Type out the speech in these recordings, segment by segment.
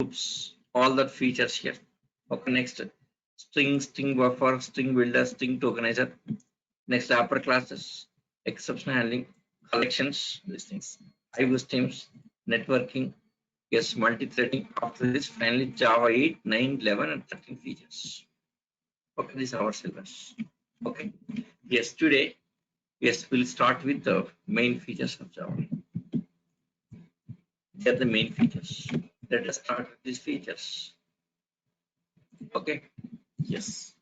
groups, all that features here. Okay, next string buffer, string builder, string tokenizer. Next upper classes, exception handling, collections, these things, IO streams, networking, yes, multi-threading. After this, finally Java 8, 9, 11, and 13 features. Okay, this is our syllabus. Okay, yes, today, yes, we'll start with the main features of Java. They are the main features. Let us start with these features. Okay, yes.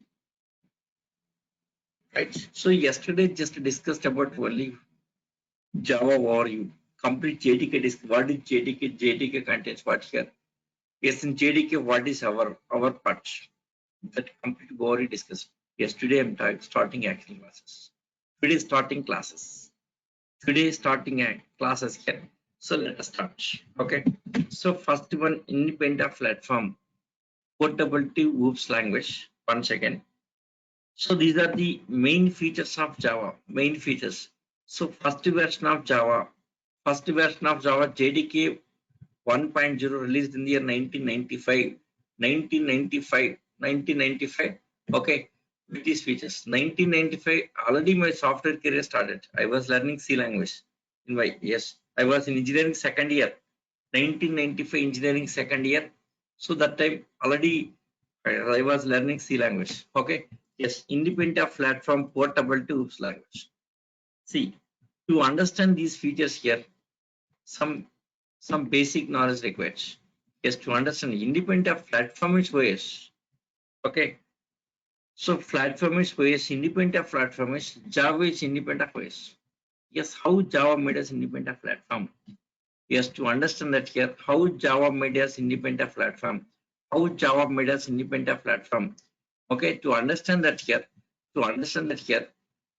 Right. So yesterday just discussed about only Java overview. Complete JDK. What is JDK? JDK contains what here? Yes, in JDK, what is our part? That complete overview discussed. Yes, today I'm starting actual classes. Today starting classes. Today starting classes here. So let us start. Okay. So first one, independent platform, portability, OOPS language. One second. So these are the main features of Java. Main features. So first version of Java JDK 1.0 released in the year 1995. 1995. Okay, with these features. 1995, already my software career started. I was learning C language. I was in engineering second year. 1995 engineering second year. So that time already I was learning C language. Okay. Yes, independent platform portable to OOPS language. See, to understand these features here, some basic knowledge required. Yes, to understand independent platform is OS. Okay. So platform is OS, independent platform is Java is independent OS. Yes, how Java made us independent platform? Yes, to understand that here, how Java made us independent platform. How Java made us independent platform. Okay, to understand that here,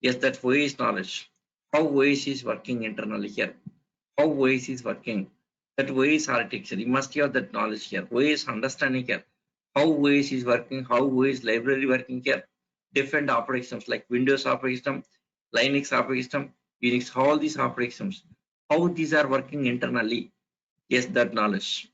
yes, that OS knowledge, how OS is working internally here, how OS is working, that OS architecture, you must have that knowledge here, OS understanding here, how OS is working, how OS library working here, different operating systems like Windows operating system, Linux operating system, Unix, all these operating systems, how these are working internally, yes, that knowledge.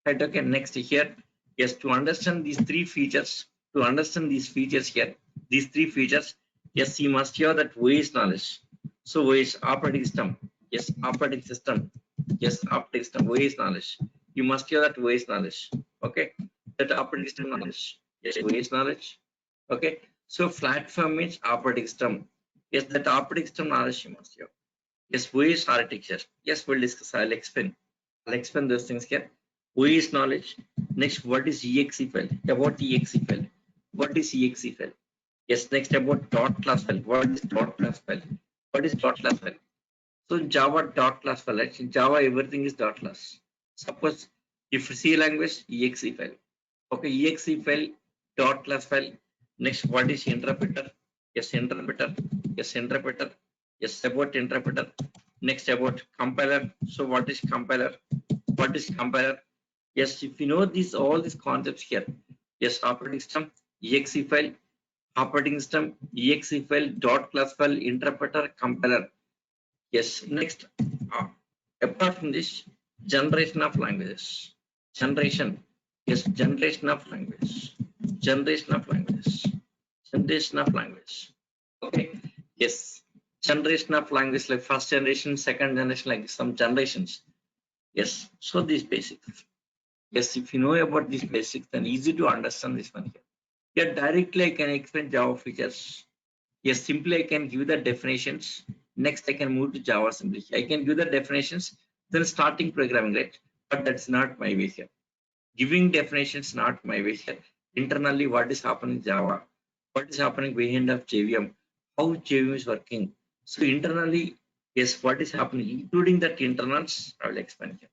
Right, okay, next here, yes, to understand these three features, here, these three features, yes, you must have that OS knowledge. So OS operating system, yes, operating system, OS knowledge. You must have that OS knowledge. Okay, that operating system knowledge, yes, OS knowledge. Okay, so platform means operating system. Yes, that operating system knowledge you must have. Yes, OS architecture. Yes, we'll discuss. I'll explain those things here. OS knowledge. Next, what is exe file? About exe file. What is exe file? Yes, next about dot class file. What is dot class file? What is dot class file? So Java dot class file. Actually, Java everything is dot class. Suppose if C language exe file. Okay, exe file dot class file. Next, what is interpreter? Yes, interpreter. Yes, interpreter. Yes, about interpreter. Next, about compiler. So what is compiler? What is compiler? Yes, if you know these all these concepts here. Yes, operating system, exe file, operating system, exe file, dot class file, interpreter, compiler. Yes, next, apart from this, generation of languages. Generation. Yes, generation of language. Generation of languages. Generation of language. Okay. Yes. Generation of language like first generation, second generation, like some generations. Yes. So these basics. Yes, if you know about these basics, then easy to understand this one here. Yeah, directly I can explain Java features. Yes, simply I can give the definitions. Next, I can move to Java simply. I can give the definitions, then starting programming, right? But that's not my way here. Giving definitions not my way here. Internally, what is happening in Java? What is happening behind of JVM? How JVM is working? So internally, yes, what is happening, including that internals, I will explain here.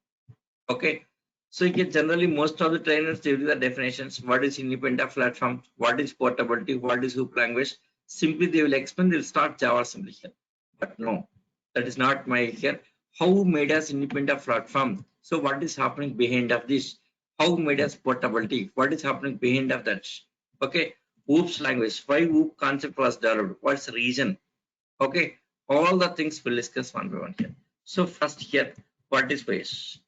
Okay. So you get generally most of the trainers they do the definitions. What is independent platform? What is portability? What is OOP language? Simply they will explain. They'll start Java simply here. But no, that is not my here. How made us independent platform? So what is happening behind of this? How made us portability? What is happening behind of that? Okay. OOPS language. Why OOP concept was developed? What's the reason? Okay. All the things we'll discuss one by one here. So first here, what is OS?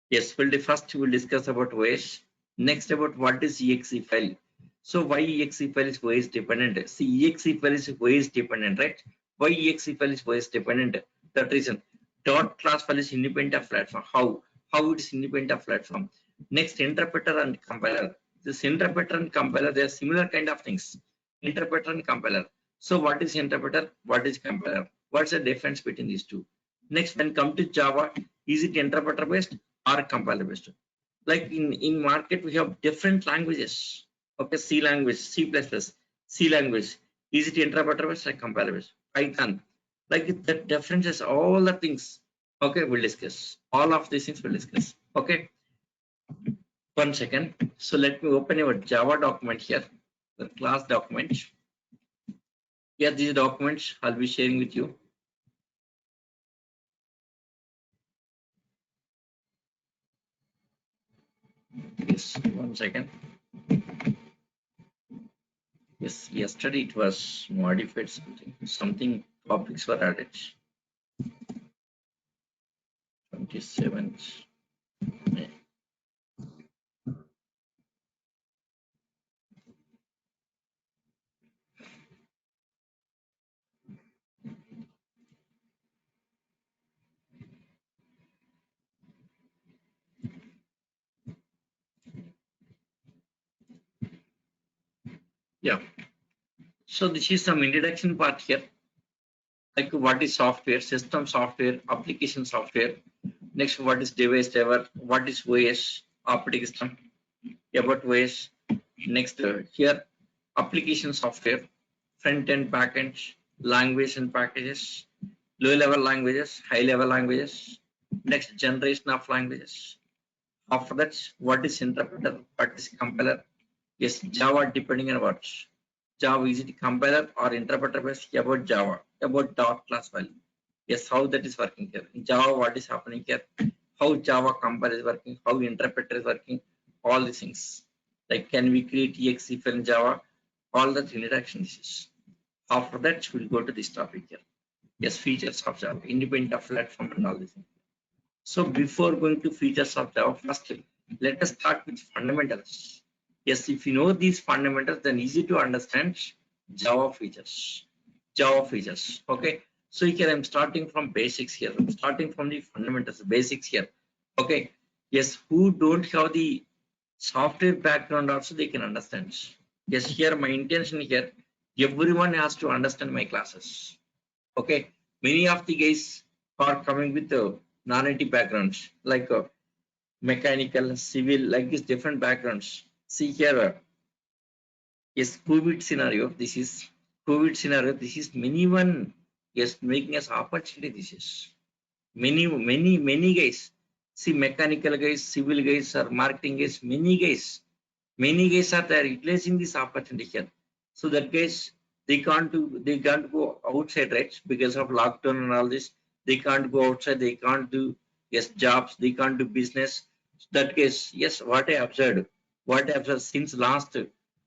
Yes, first we'll discuss about OS. Next, about what is exe file. So why exe file is OS dependent? See, exe file is OS dependent, right? Why exe file is OS dependent? That reason. Dot class file is independent of platform. How? How it is independent of platform? Next, interpreter and compiler. This interpreter and compiler, they are similar kind of things. Interpreter and compiler. So what is interpreter? What is compiler? What's the difference between these two? Next, when come to Java, is it interpreter based or compiler based? Like in market we have different languages. Okay, C language, C language. Is it interpreter based or compiler based? Python. Like the differences, all the things. Okay, we'll discuss all of these things. We'll discuss. Okay, 1 second. So let me open your Java document here, the class document. Here these documents I'll be sharing with you. Yes, 1 second. Yes, yesterday it was modified something. Something topics were added. 27th May. Yeah. So this is some introduction part here. Like what is software, system software, application software. Next, what is device driver? What is OS, operating system? About OS. Next, here application software, front end, back end, language and packages, low level languages, high level languages. Next, generation of languages. After that, what is interpreter? What is compiler? Yes, Java depending on what. Java is it compiler or interpreter based? About Java, about dot class value. Yes, how that is working here. In Java, what is happening here? How Java compiler is working, how interpreter is working, all these things. Like can we create exe file in Java? All that introduction this is. After that, we'll go to this topic here. Yes, features of Java, independent of platform and all these things. So before going to features of Java, first let us start with fundamentals. Yes, if you know these fundamentals, then easy to understand Java features. Java features. Okay. So here I'm starting from basics here. I'm starting from the fundamentals, basics here. Okay. Yes, who don't have the software background also they can understand. Yes, here my intention here, everyone has to understand my classes. Okay. Many of the guys are coming with non-IT backgrounds, like mechanical, civil, like these different backgrounds. See here, yes, COVID scenario. This is COVID scenario. This is many one, yes, making us opportunity. This is many guys. See, mechanical guys, civil guys, or marketing guys, many guys are there utilizing this opportunity here. So that guys, they can't go outside, right? Because of lockdown and all this, they can't go outside, they can't do, yes, jobs, they can't do business. That case, yes, what I observed since last,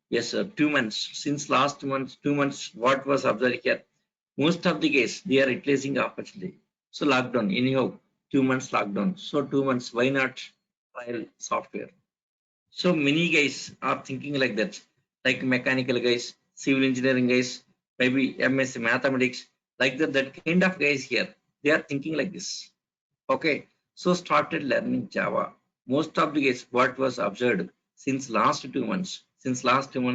yes, 2 months, since last month, 2 months, what was observed here? Most of the case, they are replacing opportunity. So lockdown, anyhow, 2 months lockdown. So 2 months, why not trial software? So many guys are thinking like that, like mechanical guys, civil engineering guys, maybe MS mathematics, like that kind of guys here. They are thinking like this. Okay, so started learning Java. Most of the guys, what was observed since last 2 months,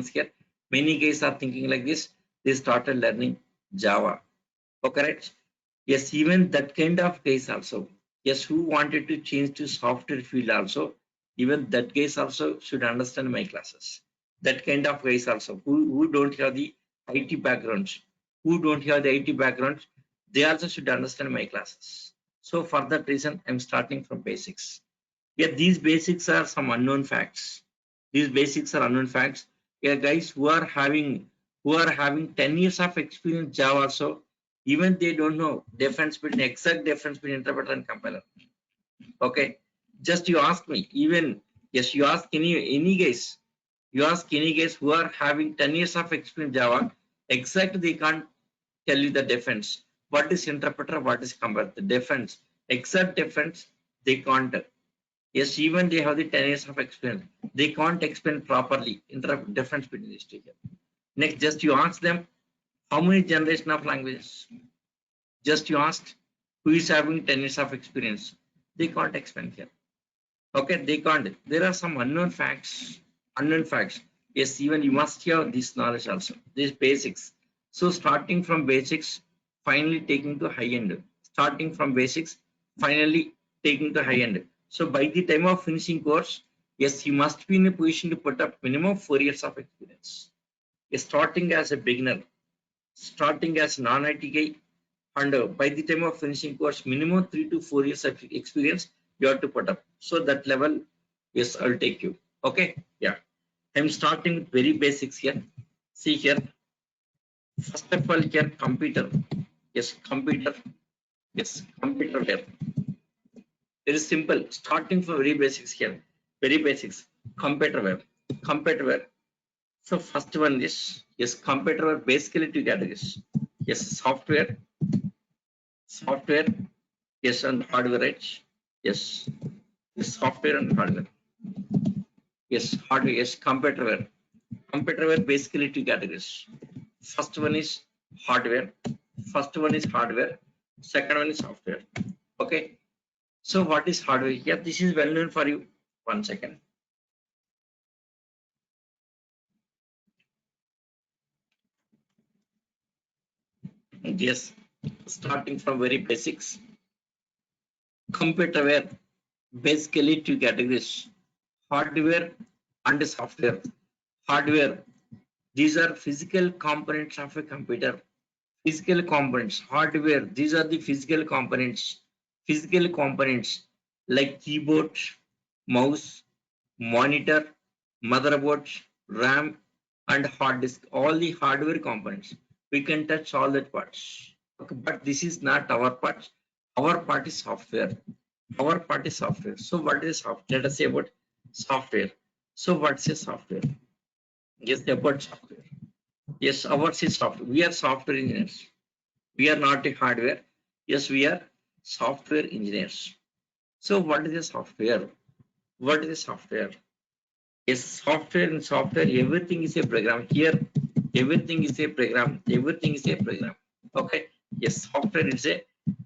here, many guys are thinking like this. They started learning Java. Okay, right? Yes, even that kind of case also. Yes, who wanted to change to software field also, even that case also should understand my classes. That kind of guys also, who don't have the IT background, they also should understand my classes. So for that reason, I'm starting from basics. Yeah, these basics are some unknown facts. These basics are unknown facts. Yeah, guys who are having 10 years of experience Java also, even they don't know exact difference between interpreter and compiler. Okay, just you ask me, even yes, you ask any guys who are having 10 years of experience Java, exact they can't tell you the difference. What is interpreter? What is compiler? The difference, exact difference, they can't. Yes, even they have the 10 years of experience. They can't explain properly difference between these two here. Next, just you ask them how many generation of languages. Just you asked who is having 10 years of experience. They can't explain here. Okay, they can't. There are some unknown facts. Unknown facts. Yes, even you must have this knowledge also. These basics. So starting from basics, finally taking to high end. Starting from basics, finally taking to high end. So by the time of finishing course, yes, you must be in a position to put up minimum 4 years of experience. Yes, starting as a beginner, starting as non-IT guy, and by the time of finishing course, minimum 3 to 4 years of experience you have to put up. So that level, yes, I'll take you. Okay, yeah. I'm starting with very basics here. See here, first of all, here computer. Yes, computer. Yes, computer here. It is simple. Starting from very basics here. Very basics. Computer web. Computer web. So first one is yes, computer web basically two categories. Yes, software. Software. Yes, and hardware, right? Yes. Yes, software and hardware. Yes, hardware. Yes, computer web. Computer web basically two categories. First one is hardware. First one is hardware. Second one is software. Okay. So what is hardware? Yeah, this is well known for you. 1 second. Yes, starting from very basics. Computer web basically two categories: hardware and software. Hardware, these are physical components of a computer. Physical components. Hardware, these are the physical components. Physical components like keyboard, mouse, monitor, motherboard, RAM, and hard disk. All the hardware components. We can touch all that parts. Okay, but this is not our part. Our part is software. Our part is software. So what is software? Let us say about software. So what's a software? Yes, about software. Yes, ours is software. We are software engineers. We are not a hardware. Yes, we are software engineers. So what is a software? What is a software? Yes, software and software, everything is a program. Here, everything is a program. Everything is a program. Okay. Yes, software is a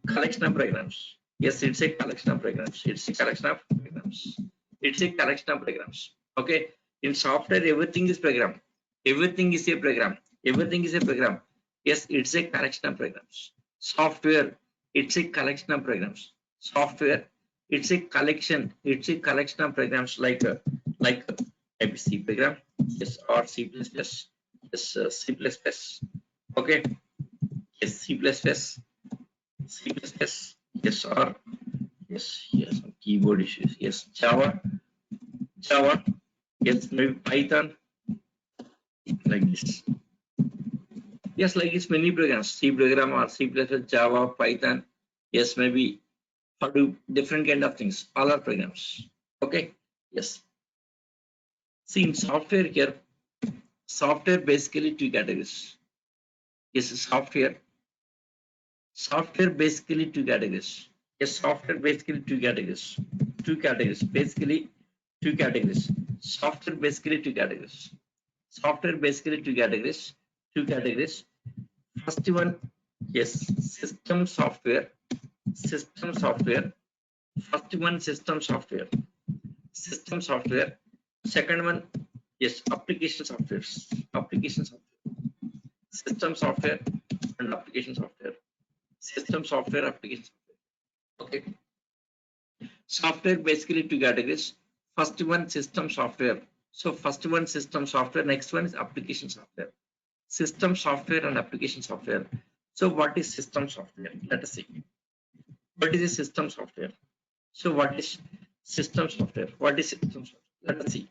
collection of programs. Yes, it's a collection of programs. It's a collection of programs. It's a collection of programs. Okay. In software, everything is program. Everything is a program. Everything is a program. Yes, it's a collection of programs. Software, it's a collection of programs. Software, it's a collection. It's a collection of programs like maybe C program, yes, or C++, yes, C++. Okay, yes, C++, C++, yes, or yes, some keyboard issues, yes, Java, yes, maybe Python, like this. Yes, like it's many programs, C program or C++, Java, Python, yes, maybe how to different kind of things, all are programs. Okay, yes. See, in software here, software basically two categories. Yes, software basically two categories. Yes, software basically two categories. Two categories, basically two categories. Software basically two categories. Software basically two categories. Two categories. First one, yes, system software. System software. First one, system software. System software. Second one, yes, application software. Application software. System software and application software. System software, application software. Okay. Software basically two categories. First one, system software. So first one, system software. Next one is application software. System software and application software. So what is system software? Let us see. What is a system software? So what is system software? What is system software? Let us see.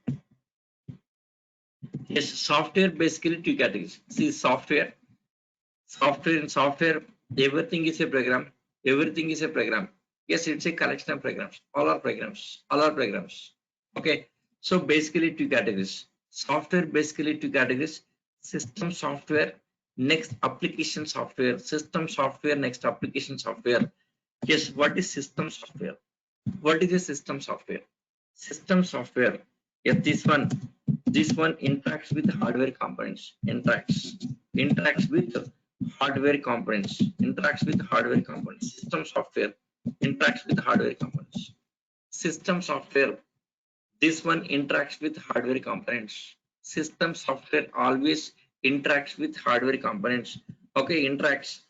Yes, software basically two categories. See, software and software, everything is a program. Everything is a program. Yes, it's a collection of programs. All are programs. All are programs. Okay. So basically two categories. Software basically two categories. System software, next application software. System software, next application software. Yes, what is system software? What is a system software? System software. Yes, this one interacts with hardware components. Interacts with hardware components. Interacts with hardware components. System software interacts with hardware components. System software. This one interacts with hardware components. System software always interacts with hardware components. Okay, interacts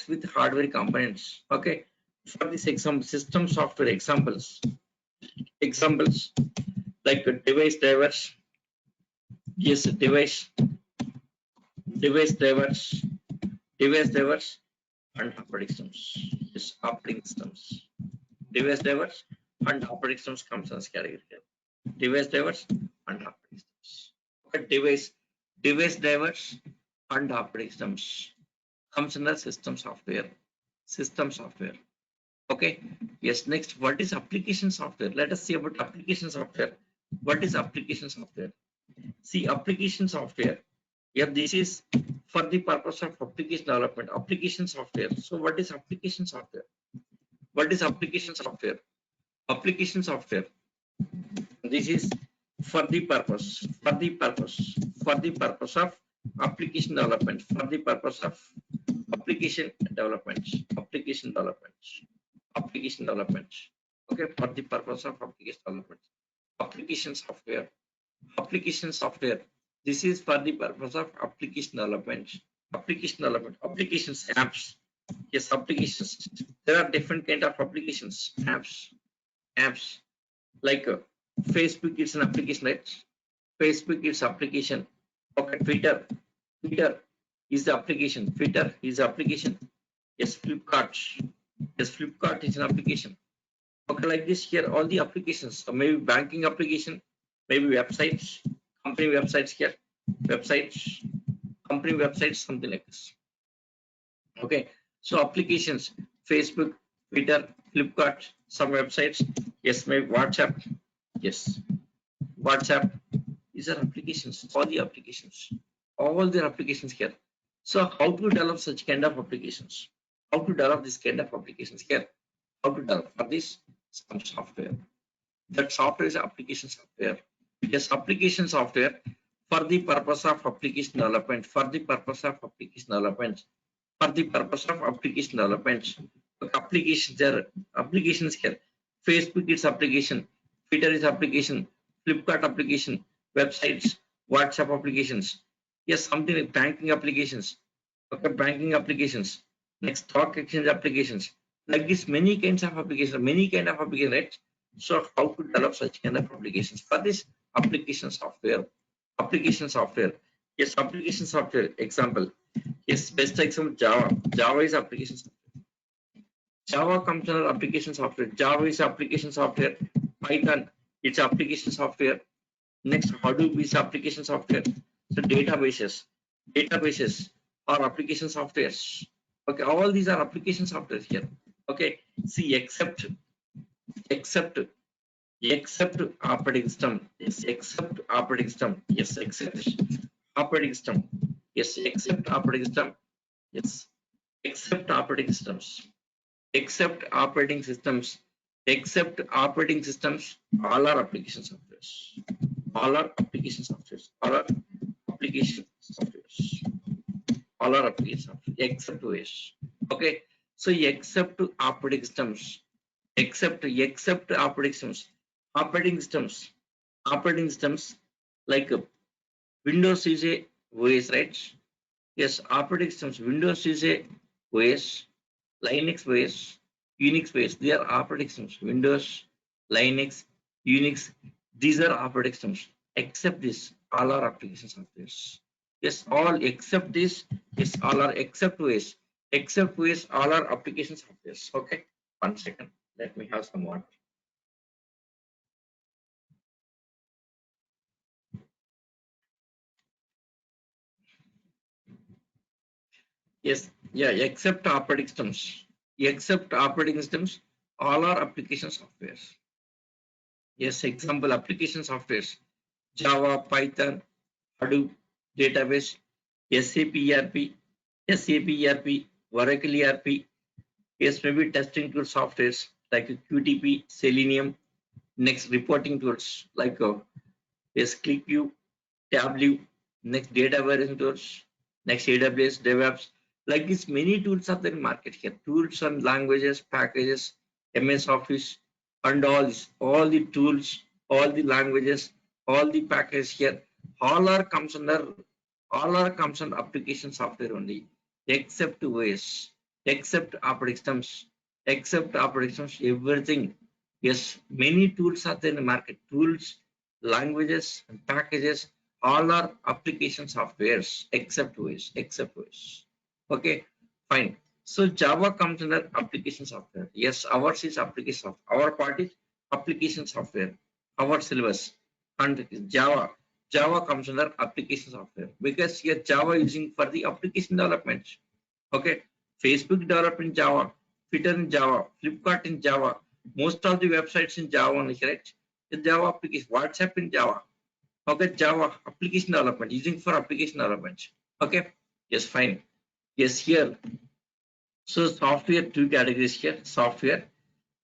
with hardware components. Okay, for this example, system software examples like device drivers. Yes, device drivers and operating systems. Yes, operating systems. Device drivers and operating systems comes as category here. Device drivers and operating systems. Okay, device drivers and operating systems comes under system software. System software. Okay. Yes. Next, what is application software? Let us see about application software. What is application software? See, application software. Yeah, this is for the purpose of application development. Application software. So, what is application software? What is application software? Application software. This is for the purpose of application development. For the purpose of application development. Okay, for the purpose of application development. Application software. Application software. This is for the purpose of application development. Applications, apps. Yes, applications. There are different kind of applications. Apps like Facebook is an application, right? Facebook is application. Okay, Twitter is the application. Twitter is the application. Yes, Flipkart is an application. Okay, like this here, all the applications. So maybe banking application, maybe websites, company websites here, company websites, something like this. Okay, so applications, Facebook, Twitter, Flipkart, some websites. Yes, maybe WhatsApp. Yes, WhatsApp. These are applications. All the applications. All their applications here. So how to develop such kind of applications? How to develop this kind of applications here? How to develop for this? Some software. That software is application software. Yes, application software for the purpose of application development. Applications there are applications here. Facebook is application, Twitter is application, Flipkart application, websites, WhatsApp applications. Yes, something like banking applications. Okay, banking applications. Next, stock exchange applications. Like this, many kinds of applications, right? So how to develop such kind of applications? For this, application software. Yes, application software. Example. Yes, best example, Java. Java is application software. Java comes under application software. Java is application software. Python, it's application software. Next, Hadoop is application software. So databases are application softwares. Okay, all these are application softwares here. Okay, see, except operating system. Yes, except operating system. Yes, except operating system. Yes, except operating system. Yes, except operating systems. Except operating systems. All are application softwares. All are application softwares. Except OS. Okay. So except operating systems. Except operating systems like Windows is a OS, right? Yes, operating systems. Windows is a OS. Linux OS, Unix OS, they are operating systems. Windows, Linux, Unix, these are operating systems. Except this, all are application softwares. Yes, all except this, yes, all are except OS. Except OS, all are application softwares. Okay, 1 second. Let me have some water. Yes, yeah, except operating systems. All are application softwares. Yes, example application softwares. Java, Python, Hadoop, database, SAP ERP, Oracle ERP. Yes, maybe testing tool softwares like QTP, Selenium. Next, reporting tools like Yes, ClickView, TabView, next data warehousing tools, next AWS, DevOps. Like this, many tools are there in market here. Tools and languages, packages, MS Office, and all the tools, all the languages, all the packages here, all are comes under application software only, except OS, except operating systems, everything. Yes, many tools are there in the market. Tools, languages, and packages, all are application softwares except OS. Okay, fine. So Java comes under application software. Yes, ours is application software. Our part is application software. Our syllabus and Java comes under application software because here Java using for the application development. Okay, Facebook developed in Java, Twitter in Java, Flipkart in Java, most of the websites in Java only, correct? The Java application, WhatsApp in Java. Okay, Java application development using for application development. Okay, yes, fine. Yes, here. So software, two categories here. Software,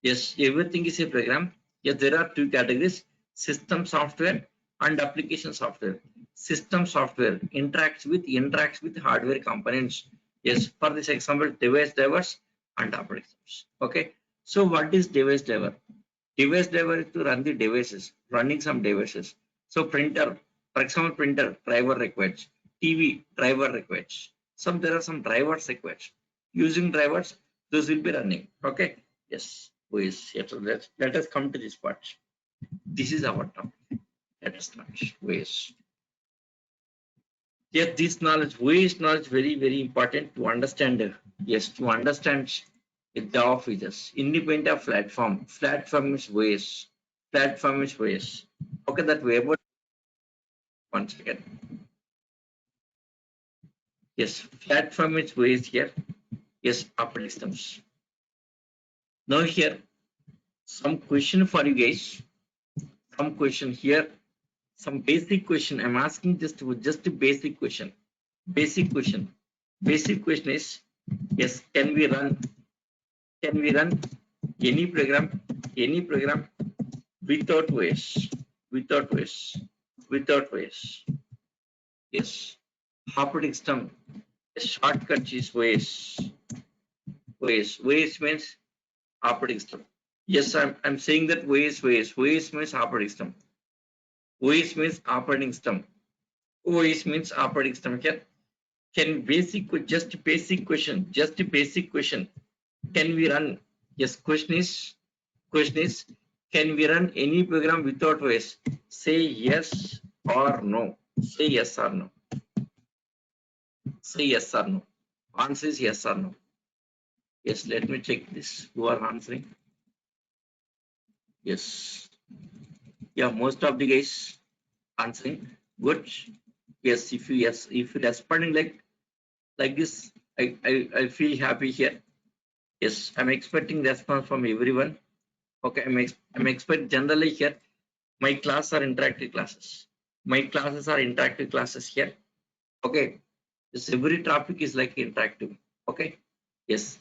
yes, everything is a program. Yes, there are two categories: system software and application software. System software interacts with hardware components. Yes, for this example, device drivers and operating systems. Okay, so what is device driver? Device driver is to run the devices, running some devices. So printer, for example, printer driver requires, TV driver requires. There are some drivers required. Using drivers, those will be running. Okay. Yes. Yes. So let us come to this part. This is our topic. Let us start. Ways. Yes, this knowledge, ways knowledge, very important to understand. Yes, to understand the Java features. Independent of platform. Platform is ways. Platform is ways. Okay, that way about one second. Yes, platform is ways here. Yes, operating systems. Now here, some question for you guys. Some question here. Some basic question. I'm asking just a basic question. Basic question. Basic question is, yes, can we run any program without OS? Without OS. Without OS. Yes. Operating system. Shortcut is OS. OS means operating system. Yes, I'm saying that OS means operating system. OS means operating system. OS means operating system. Can just basic question. Can we run? Yes, question is, can we run any program without OS? Say yes or no. Say yes or no. Say yes or no. Answer is yes or no. Yes, let me check this. Who are answering? Yes. Yeah, most of the guys answering. Good. Yes, if you responding like this, I feel happy here. Yes, I'm expecting response from everyone. Okay, I'm expect generally here. My class are interactive classes. My classes are interactive classes here. Okay, this every topic is like interactive. Okay, yes.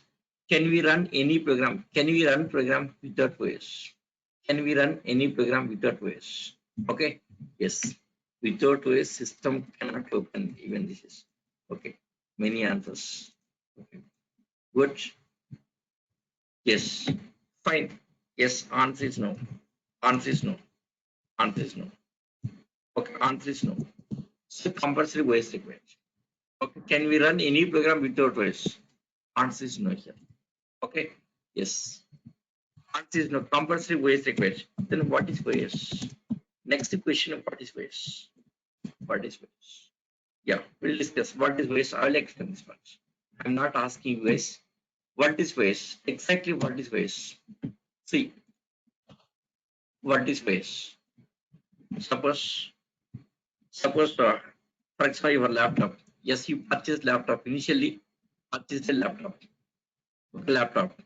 Can we run any program? Can we run program without OS? Can we run any program without OS? Okay, yes. Without OS, system cannot open. Even this is okay. Many answers. Okay, good. Yes, fine. Yes, answer is no. Answer is no. Answer is no. Okay, answer is no. So compulsory voice required. Okay, can we run any program without voice? Answer is no here. Okay, yes. Answer is no. Compulsory voice required. Then what is voice? Next question: what is voice? What is voice? Yeah, we'll discuss what is voice. I'll explain this much. I'm not asking voice. What is voice? Exactly what is voice? See, what is voice? Suppose for example your laptop. Yes, you purchased laptop initially. Purchased a laptop. Laptop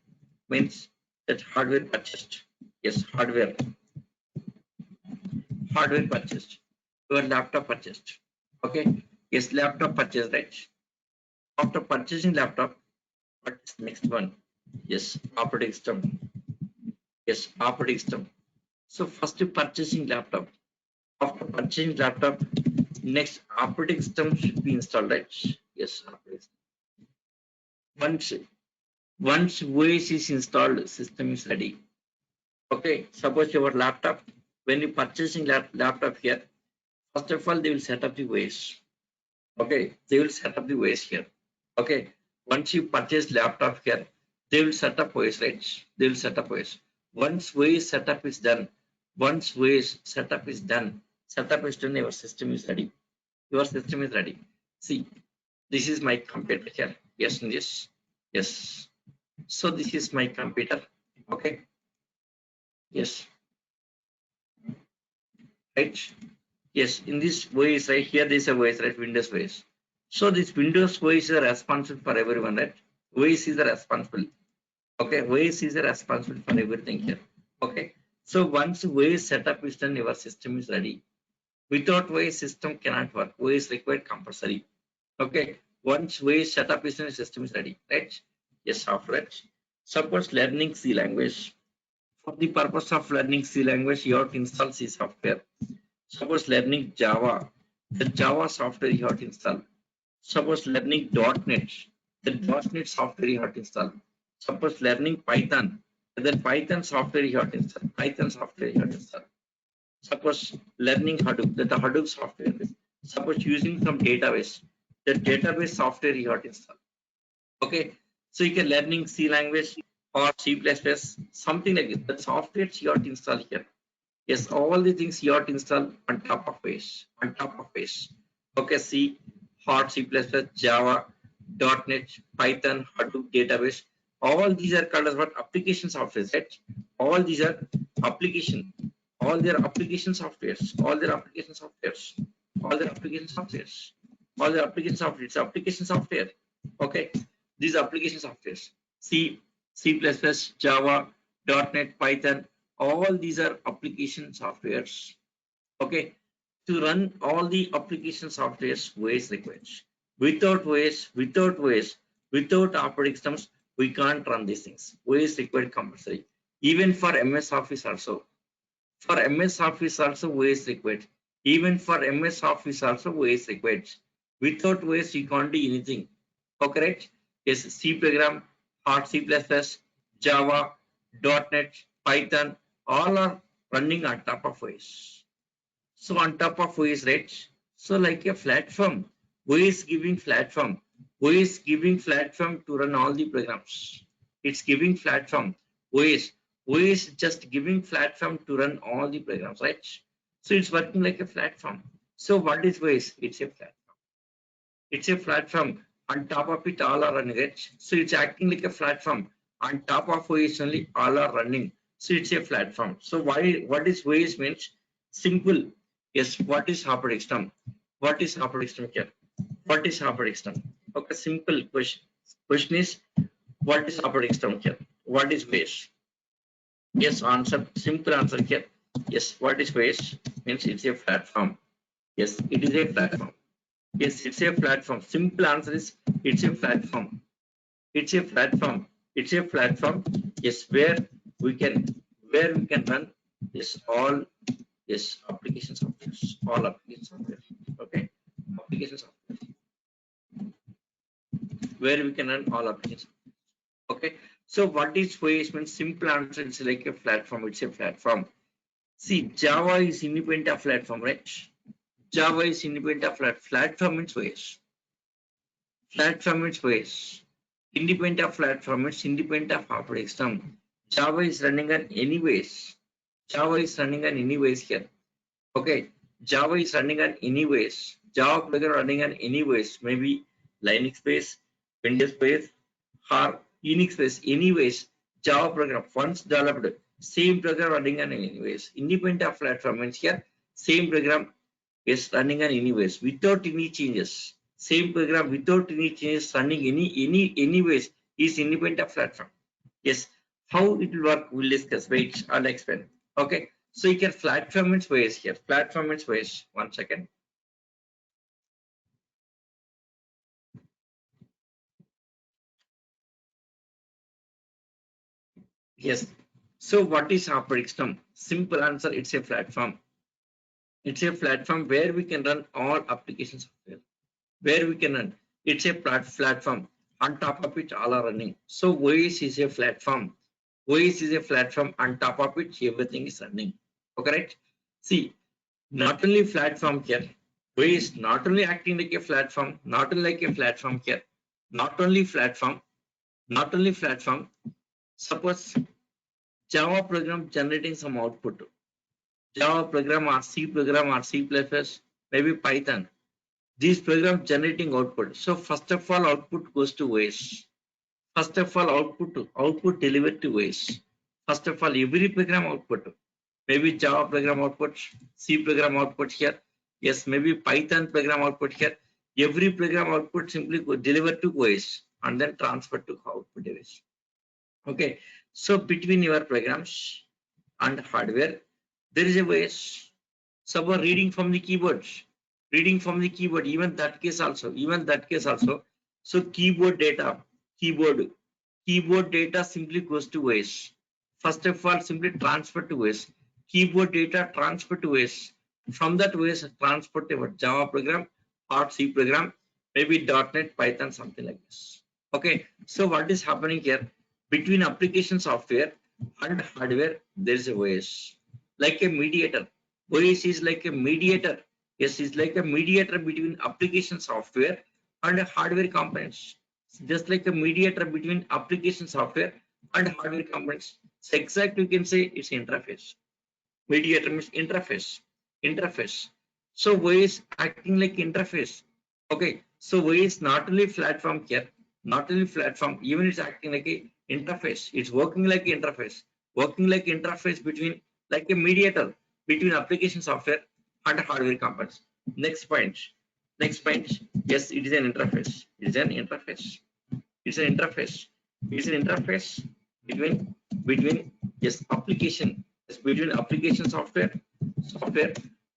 means that hardware purchased. Yes, hardware purchased. Your laptop purchased. Okay. Yes, laptop purchased, right? After purchasing laptop, what is next one? Yes, operating system. Yes, operating system. So first purchasing laptop. After purchasing laptop, next operating system should be installed, right? Yes, operating system. Once OS is installed, system is ready. Okay, suppose your laptop, when you purchasing laptop here, first of all, they will set up the OS. Okay, they will set up the OS here. Okay, once you purchase laptop here, they will set up OS, right? They will set up OS. Once OS setup is done, setup is done, your system is ready. Your system is ready. See, this is my computer here. Yes, yes, yes. So this is my computer. Okay, yes, right. Yes, in this OS right here, this is a OS, right? Windows OS. So this Windows OS is responsible for everyone, right? OS is responsible. Okay, OS is responsible for everything here. Okay, so once OS setup is done, your system is ready. Without OS, system cannot work. OS required compulsory. Okay, once OS setup is done, system is ready, right? Yes, after that, suppose learning C language. For the purpose of learning C language, you have to install C software. Suppose learning Java, the Java software you have to install. Suppose learning .NET, the .NET software you have to install. Suppose learning Python, then Python software you have to install. Python software you have to install. Suppose learning Hadoop, that the Hadoop software. Suppose using some database, the database software you have to install. Okay, so you can learning C language or C++, something like that. The software you have to install here. Yes, all the things you have to install on top of base, on top of base. Okay, C, hot C++, Java, .NET, Python, Hadoop database. All these are called as what application software, right? All these are application, all their application softwares, all their application softwares, all their application softwares, all their application software. It's application software. Okay, these application softwares. C, C++, Java, .NET, Python, all these are application softwares. Okay, to run all the application softwares, OS requires. Without operating systems, we can't run these things. OS required compulsory. Even for MS Office also. For MS Office also OS required. Even for MS Office also OS required. Without OS, you can't do anything. Okay, correct? Yes, C program, hard C++, Java, .NET, Python, all are running on top of OS. So on top of OS, right? So like a platform, OS giving platform, OS giving platform to run all the programs. It's giving platform, OS just giving platform to run all the programs, right? So it's working like a platform. So what is OS? It's a platform. It's a platform. On top of it, all are running it. So it's acting like a platform. On top of OS only, all are running. So it's a platform. So why? What is OS means? Simple. Yes. What is operating system? What is operating system here? What is operating system? Okay. Simple question. Question is, what is operating system here? What is OS? Yes. Answer. Simple answer here. Yes. What is OS? Means it's a platform. Yes. It is a platform. Yes, it's a platform. Simple answer is it's a platform. It's a platform. It's a platform. Yes, where we can run this all application software. All application software. Okay. Application software. Where we can run all applications. Okay. So what is OS means? Simple answer is like a platform. It's a platform. See, Java is independent of platform, right? Java is independent of platform means OS. Platform means OS. Independent of platform means independent of operating system. Java is running on anyways. Java is running on anyways here. Okay. Java is running on anyways. Java program running on anyways. Maybe Linux based, Windows based, or Unix based. Anyways, Java program once developed, same program running on anyways. Independent of platform means here same program is running on anyways without any changes. Same program without any changes running anyways is independent of platform. Yes, how it will work we'll discuss. Wait, I'll explain. Okay, so you can platform means ways here. Platform means ways. 1 second. Yes. So what is operating system? Simple answer, it's a platform. It's a platform where we can run all application software. Where we can run. It's a platform. On top of it, all are running. So OS is a platform. OS is a platform. On top of it, everything is running. Okay, right? See, not only platform here. OS not only acting like a platform, not only like a platform here. Not only platform, not only platform. Suppose Java program generating some output. Java program or C program or C++, maybe Python. These programs generating output. So first of all, output goes to OS. First of all, output delivered to OS. First of all, every program output. Maybe Java program output, C program output here. Yes, maybe Python program output here. Every program output simply delivered to OS and then transferred to output device. Okay, so between your programs and hardware, there is a OS. Suppose reading from the keyboards, reading from the keyboard, even that case also. So keyboard data simply goes to OS. First of all, simply transfer to OS. Keyboard data transfer to OS. From that OS, transfer to a Java program or C program, maybe .NET, Python, something like this. Okay, so what is happening here? Between application software and hardware, there is a OS, like a mediator. OS is like a mediator. Yes, it's like a mediator between application software and hardware components. Just like a mediator between application software and hardware components. So exactly you can say it's interface. Mediator means interface. So OS acting like interface. Okay, so OS not only platform here, not only platform, even it's acting like a interface. It's working like interface between, like a mediator between application software and hardware components. Next point. Yes, it is an interface. It's an interface between yes application, yes, between application software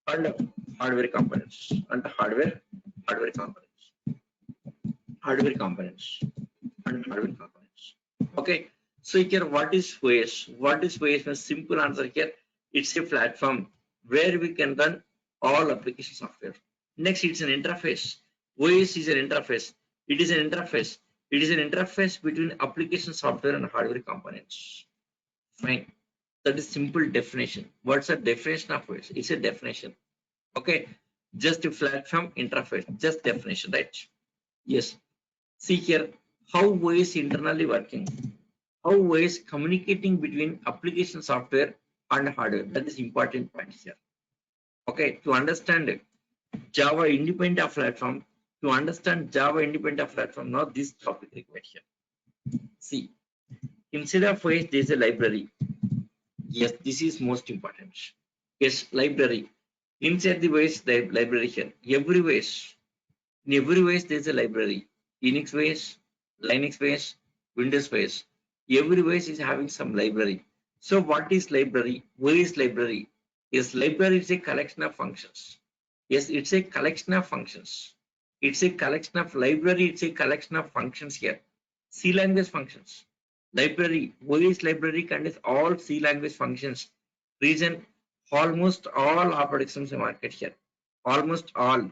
and hardware components hardware components hardware components hardware components. Okay, so here what is OS? What is OS? A simple answer here. It's a platform where we can run all application software. Next, it's an interface. OS is an interface. It is an interface. It is an interface between application software and hardware components. Fine. That is simple definition. What's the definition of OS? It's a definition. Okay. Just a platform interface. Just definition, right? Yes. See here how OS internally working. How OS communicating between application software and hardware. That is important point here. Okay. To understand Java independent of platform, now this topic required here. See, instead of OS, there is a library. Yes, this is most important. Yes, library. Inside the OS, the library here. In every OS, there is a library. Unix OS, Linux OS, Windows OS. Every OS is having some library. So what is library? Where is library? Yes, library is a collection of functions. Yes, it's a collection of functions. It's a collection of library. It's a collection of functions here. C language functions. Library. OS library contains all C language functions. Reason, almost all operating systems in market here. Almost all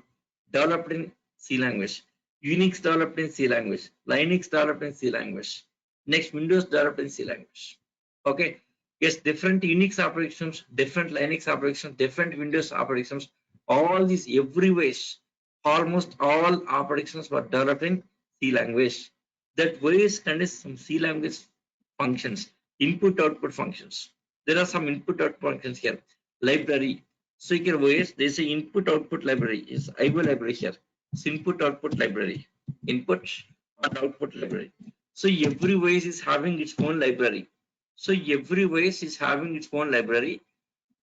developed in C language. Unix developed in C language. Linux developed in C language. Next, Windows developed in C language. Okay. Yes, different Unix operations, different Linux operations, different Windows operations. All these every ways, almost all operations were developed in C language. That ways contains some C language functions, input output functions. There are some input output functions here. Library. So here ways there is a input output library. Is IO library here. It's input output library. Input and output library. So every ways is having its own library. So every OS is having its own library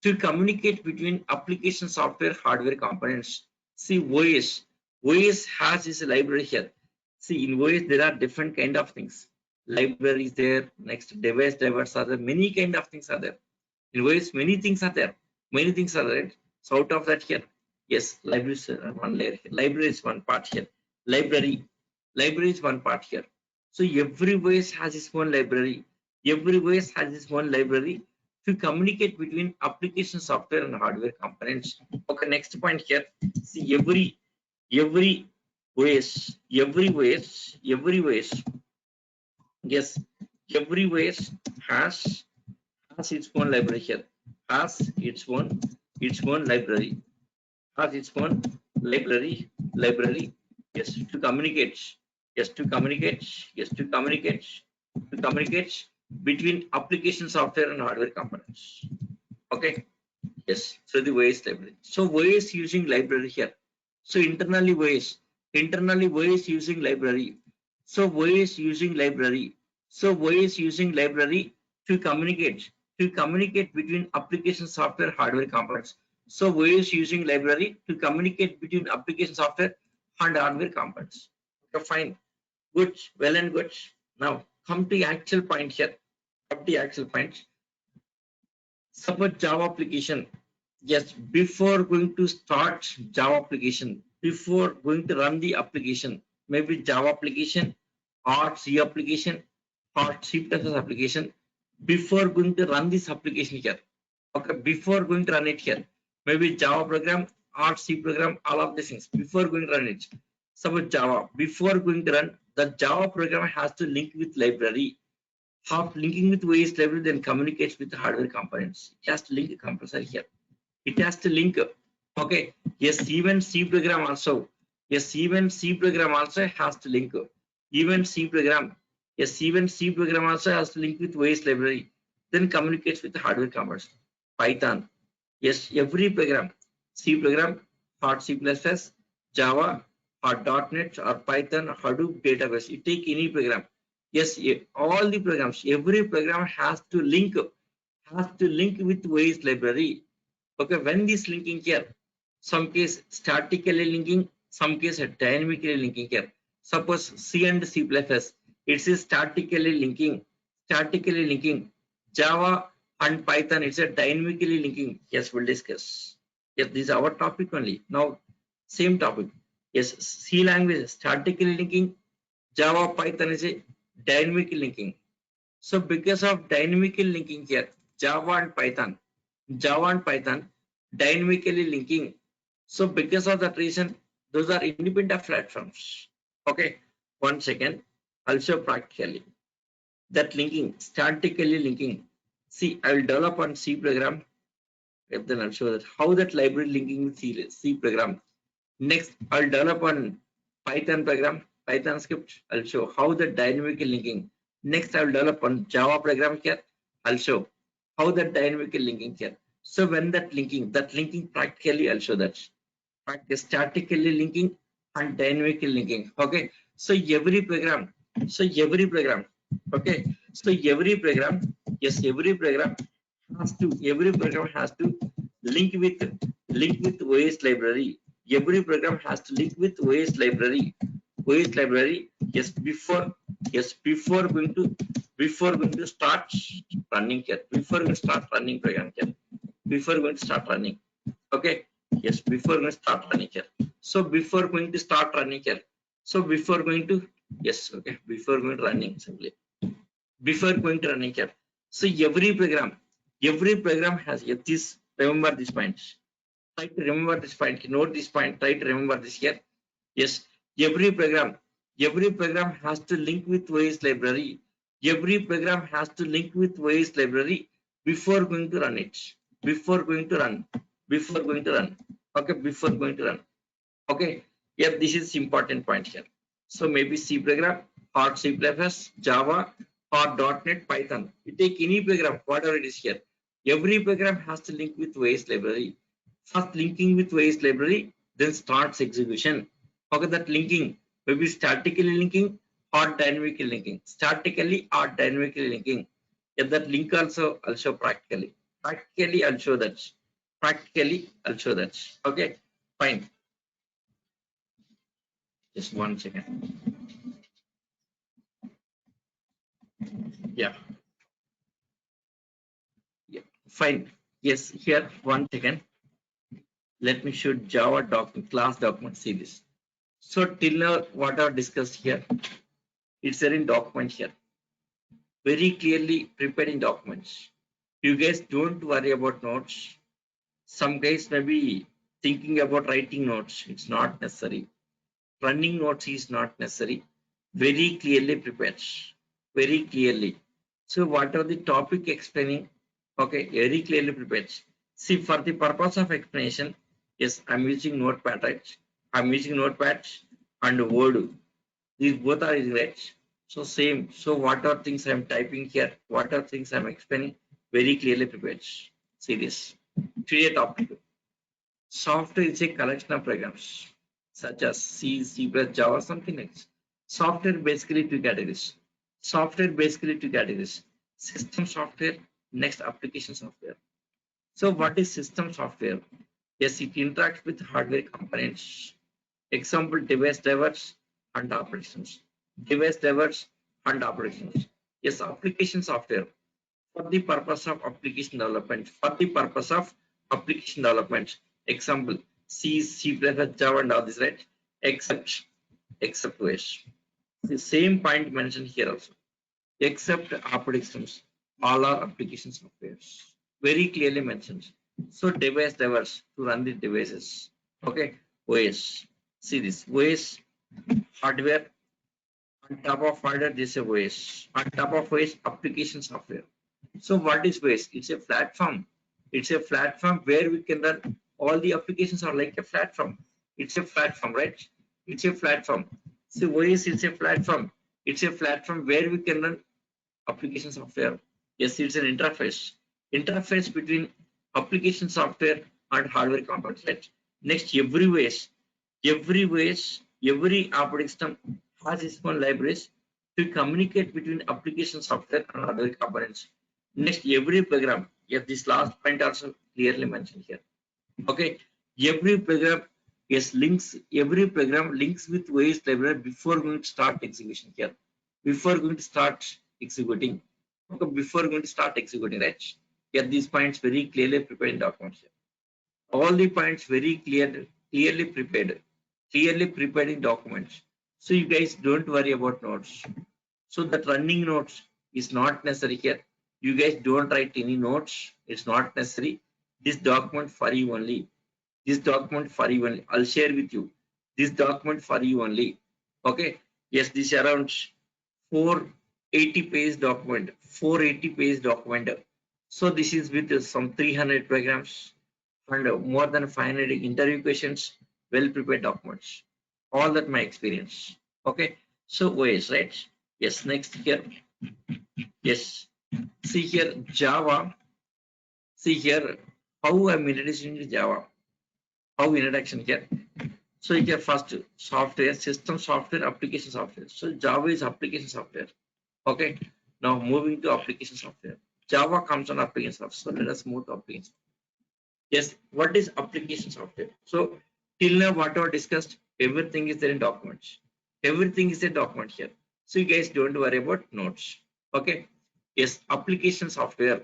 to communicate between application software hardware components. See OS has its library here. See in OS there are different kind of things. Library is there. Next device drivers are there. Many kind of things are there. In OS many things are there. So out of that here, yes, library is one layer here. Library is one part here. Library is one part here. So every OS has its own library. Every OS has its own library to communicate between application software and hardware components. Okay, next point here. See, every ways, yes, every ways has its own library here, has its own library, has its own library, yes, to communicate, yes, to communicate, yes, to communicate between application software and hardware components. Okay, yes, so the ways library, so ways using library here. So internally ways using library, so ways using library, so ways using library to communicate between application software hardware components. So ways using library to communicate between application software and hardware components. Okay, fine, good, well and good. Now come to the actual point here. Come to the actual point. Suppose Java application. Yes, before going to start Java application, before going to run the application, maybe Java application or C application or C++ application, before going to run this application here. Okay, before going to run it here, maybe Java program or C program, all of these things, before going to run it. Suppose Java, before going to run, the Java program has to link with library. How linking with OS library then communicates with the hardware components. It has to link compulsory here. It has to link. Okay. Yes, even C program also. Yes, even C program also has to link. Even C program. Yes, even C program also has to link with OS library. Then communicates with the hardware components. Python. Yes, every program. C program, or C++, Java, or .NET, or Python, Hadoop database. You take any program. Yes, all the programs, every program has to link with OS library. Okay, when this linking here, some case statically linking, some case dynamically linking here. Suppose C and C++, it's a statically linking. Java and Python, it's a dynamically linking. Yes, we'll discuss. Yes, this is our topic only. Now, same topic. Yes, C language statically linking. Java Python is a dynamic linking. So because of dynamically linking here, Java and Python dynamically linking. So because of that reason, those are independent platforms. Okay, one second. I'll show practically that linking, statically linking. See, I will develop on C program. Then I'll show that how that library linking with C program. Next, I'll develop on Python program, Python script. I'll show how the dynamic linking. Next, I'll develop on Java program here. I'll show how the dynamic linking here. So when that linking practically, I'll show that. Practice statically linking and dynamically linking. Okay. So every program. Okay. So every program. Yes, every program has to link with OS library. Every program has to link with OS library. Yes, before going to start running here. Before going to start running program here. Before going to start running. Okay. Yes, before going to start running here. So before going to start running here. So before going to okay. Before going to running simply. Before going to running here. So every program has this. Remember this point. Try to remember this point. Note this point. Try to remember this here. Yes, every program has to link with OS library. Every program has to link with OS library before going to run it. Before going to run. Okay, before going to run. Okay, yeah, this is important point here. So maybe C program or C++, Java or .NET, Python. You take any program, whatever it is here. Every program has to link with OS library. First linking with OS library, then starts execution. Okay, that linking maybe statically linking or dynamically linking. Statically or dynamically linking. Yeah, that link also I'll show practically. Practically I'll show that. Okay, fine. Just one second. Yeah. Yeah. Fine. Yes, here, one second. Let me show Java class document series. So till now, what I've discussed here, it's there in document here. Very clearly prepared in documents. You guys don't worry about notes. Some guys may be thinking about writing notes. It's not necessary. Running notes is not necessary. Very clearly prepared. Very clearly. So what are the topic explaining? Okay, very clearly prepared. See, for the purpose of explanation, yes, I'm using notepad, right? I'm using notepad and word. These both are right. So same. So what are things I'm typing here? What are things I'm explaining? Very clearly prepared. See this. Create topic. Software is a collection of programs such as C, C++, Java, something like this. Software basically two categories. Software basically two categories. System software, next application software. So what is system software? Yes, it interacts with hardware components. Example, device drivers and operations. Device drivers and operations. Yes, application software for the purpose of application development. For the purpose of application development. Example, C, C++, Java and all this, right? Except OS. The same point mentioned here also. Except operating systems, all are application softwares. Very clearly mentioned. So device drivers to run the devices. Okay, OS. See this OS hardware. On top of hardware, this is OS. On top of OS, application software. So what is OS? It's a platform. It's a platform where we can run all the applications are like a platform. It's a platform, right? It's a platform. So OS is a platform. It's a platform where we can run application software. Yes, it's an interface. Interface between application software and hardware components, right? Next, every operating system has its own libraries to communicate between application software and other components. Next, every program, yes, this last point also clearly mentioned here. Okay, every program, yes, every program links with OS library before going to start execution here. Before going to start executing. Okay, before going to start executing, right? Yeah, these points very clearly prepared in documents here. All the points very clearly prepared in documents. So you guys don't worry about notes. So that running notes is not necessary here. You guys don't write any notes. It's not necessary. This document for you only. This document for you only. I'll share with you. This document for you only. Okay. Yes, this around 480-page document. 480-page document. So this is with some 300 programs and more than 500 interview questions, well prepared documents. All that my experience. Okay. So OS, right? Yes. Next here. Yes. See here Java. See here how I'm introducing to Java. How introduction here. So here first software, system software, application software. So Java is application software. Okay. Now moving to application software. Java comes on application software. So let us move to application. Yes, what is application software? So till now whatever discussed, everything is there in documents. Everything is a document here. So you guys don't worry about notes. Okay. Yes, application software.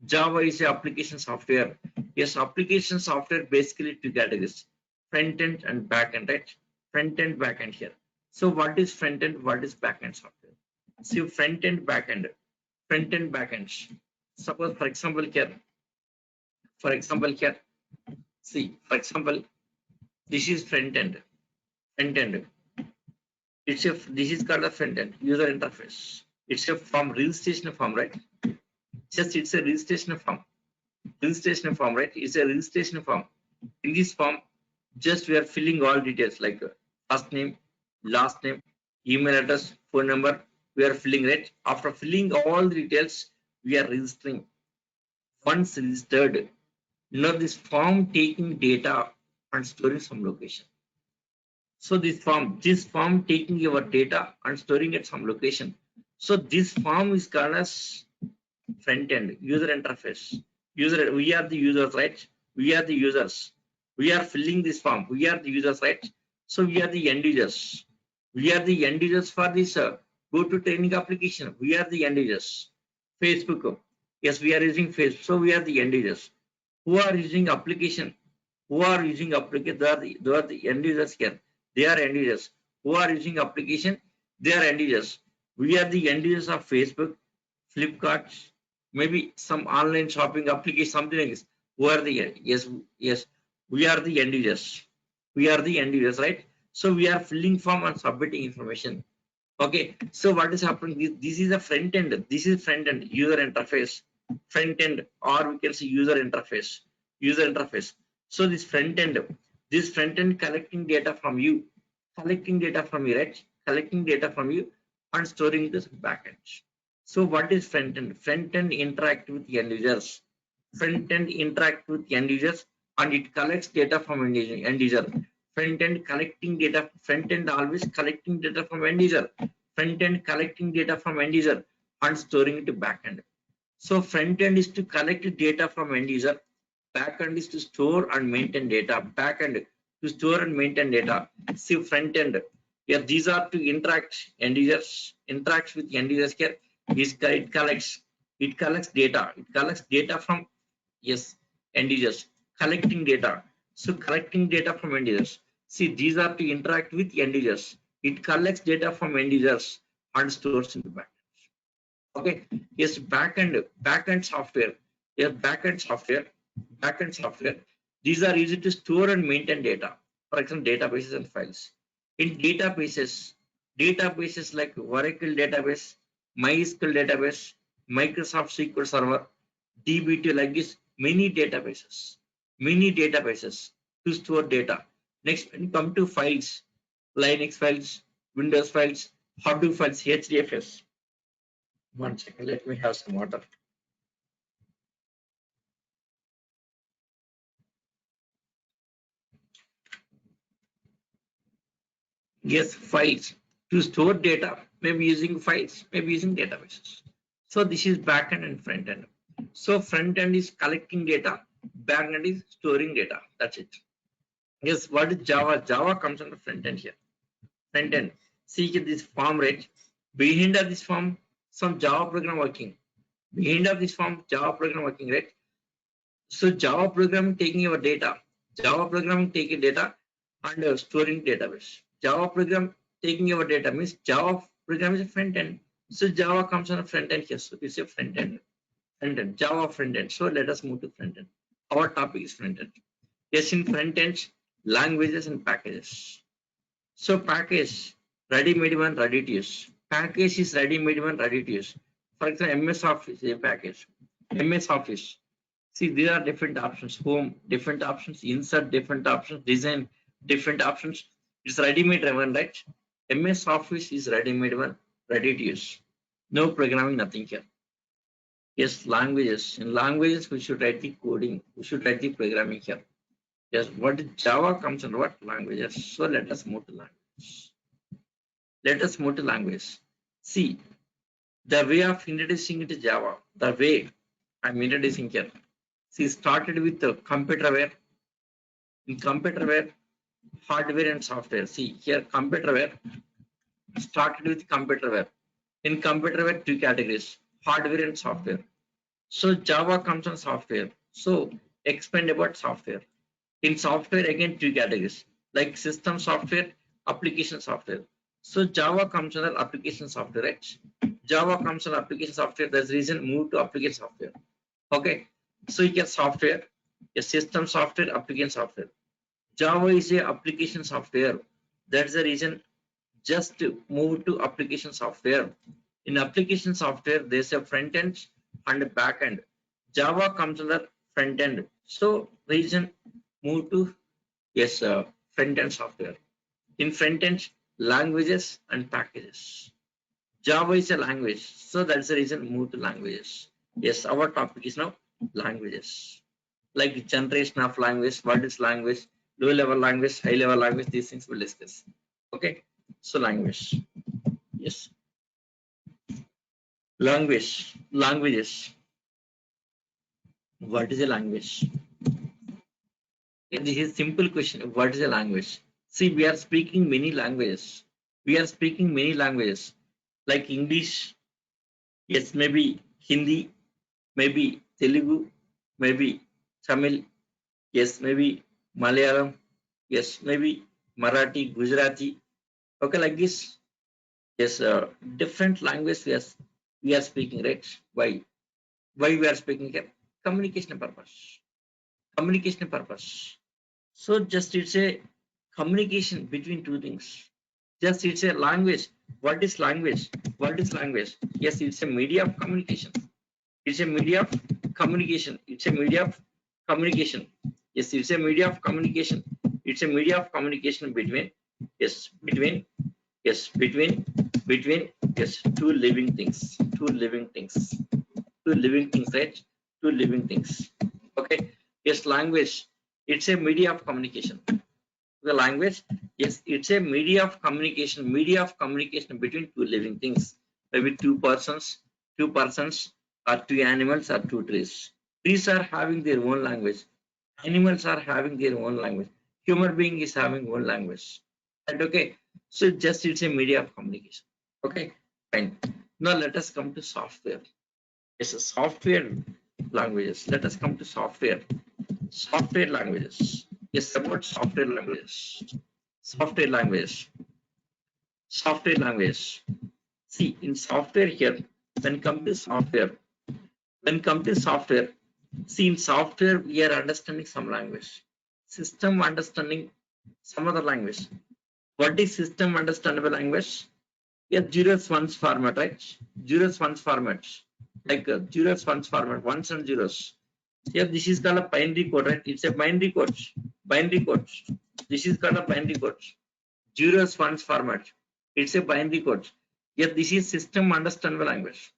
Java is a application software. Yes, application software basically two categories. Front end and back end, right? Front end, back end here. So what is front end? What is back end software? See front end, back end. Front end, back end. Suppose for example here, see, for example, this is front end. Front end. This is called the front end user interface. It's a form, registration form, right? Just it's a registration form. Registration form, right? It's a registration form. In this form, just we are filling all details like first name, last name, email address, phone number. We are filling, right? After filling all the details, we are registering. Once registered, now this form taking data and storing some location. So this form taking your data and storing at some location. So this form is called as front end user interface. We are the users, right? We are the users. We are filling this form. We are the users, right? So we are the end users. We are the end users for this go to training application. We are the end users. Facebook. Yes, we are using Facebook. So we are the end users. Who are using application? Who are using application? They are the end users here. They are end users. Who are using application? They are end users. We are the end users of Facebook, Flipkart, maybe some online shopping application, something like this. Who are the, yes, we are the end users. We are the end users, right? So we are filling form and submitting information. Okay, so what is happening? This is a front end. This is front end user interface, front end, or we can say user interface, user interface. So this front end collecting data from you, right? Collecting data from you and storing this backend. So what is front end? Front end interact with end users. Front end interact with end users and it collects data from end user. Front end collecting data. Front end always collecting data from end user. Front end collecting data from end user and storing it to back end. So front end is to collect data from end user. Back end is to store and maintain data. Back end to store and maintain data. See front end. Here these are to interact end users. Interacts with end users here. It collects. It collects data. It collects data from yes end users. Collecting data. So collecting data from end users. See these are to interact with end users. It collects data from end users and stores in the back. Okay, yes, backend software. Yes, backend software. These are used to store and maintain data. For example, databases and files. In databases like Oracle database, MySQL database, Microsoft SQL Server, DB2 like this, many databases to store data. Next, when you come to files, Linux files, Windows files, Hadoop files, HDFS. One second, let me have some water. Yes, files. To store data, maybe using files, maybe using databases. So this is backend and front end. So front end is collecting data, back end is storing data. That's it. Yes, what is Java? Java comes on the front end here. Front end. See here this form, right? Behind of this form, some Java program working. Behind of this form, Java program working, right? So Java programming taking your data, Java programming taking data and storing database. Java program taking your data means Java program is a front end. So Java comes on a front end here. So it's a front end, Java front end. So let us move to front end. Our topic is front end. Yes, in front end, languages and packages. So package, ready-made one, ready to use. Package is ready-made one, ready to use. For example, MS Office is a package. MS Office. See, there are different options. Home, different options. Insert, different options. Design, different options. It's ready-made one, right? MS Office is ready-made one, ready to use. No programming, nothing here. Yes, languages. In languages, we should write the coding. We should write the programming here. Yes, what is Java comes under what languages? So let us move to language. Let us move to language. See, the way of introducing it to Java, the way I'm introducing here. See, started with the computerware. In computerware, hardware and software. See, here computerware started with computerware. In computerware, two categories, hardware and software. So Java comes on software. So expand about software. In software, again, two categories, like system software, application software. So Java comes under application software, right? Java comes on application software. That's the reason move to application software. Okay. So you get software, a system software, application software. Java is a application software. That's the reason just to move to application software. In application software, there's a front end and a back end. Java comes under front end. So reason move to yes front end software. In front end, languages and packages. Java is a language, so that's the reason move to languages. Yes, our topic is now languages. Like generation of language, what is language, low level language, high level language, these things we'll discuss. Okay, so language. Yes, languages. What is a language? This is simple question. What is a language? See, we are speaking many languages. We are speaking many languages like English, yes, maybe Hindi, maybe Telugu, maybe Tamil, yes, maybe Malayalam, yes, maybe Marathi, Gujarati. Okay, like this. Yes, different language we are speaking, right? Why? Why we are speaking here? Communication purpose. Communication purpose. So just it's a communication between two things. Just it's a language. What is language? What is language? Yes, it's a media of communication. It's a media of communication. It's a media of communication. Yes, it's a media of communication. It's a media of communication between yes, between yes, between yes, two living things. Two living things. Two living things, right? Two living things. Okay. Yes, language. It's a media of communication. The language, yes, it's a media of communication between two living things, maybe two persons or two animals or two trees. Trees are having their own language, animals are having their own language, human being is having own language, and okay, so just it's a media of communication. Okay, fine. Now let us come to software. Yes, software languages. Let us come to software languages. Yes, about software languages. Software language. Software language. See, in software here, when come to software, when come to software, see in software we are understanding some language. System understanding some other language. What is system understandable language? Yeah, zeros ones format, right? Zeros ones format. Like zeros ones format, ones and zeros. Yeah, this is called a binary code, right? It's a binary code. Binary code. This is called a binary code. Zeros ones format. It's a binary code. Yet this is system understandable language.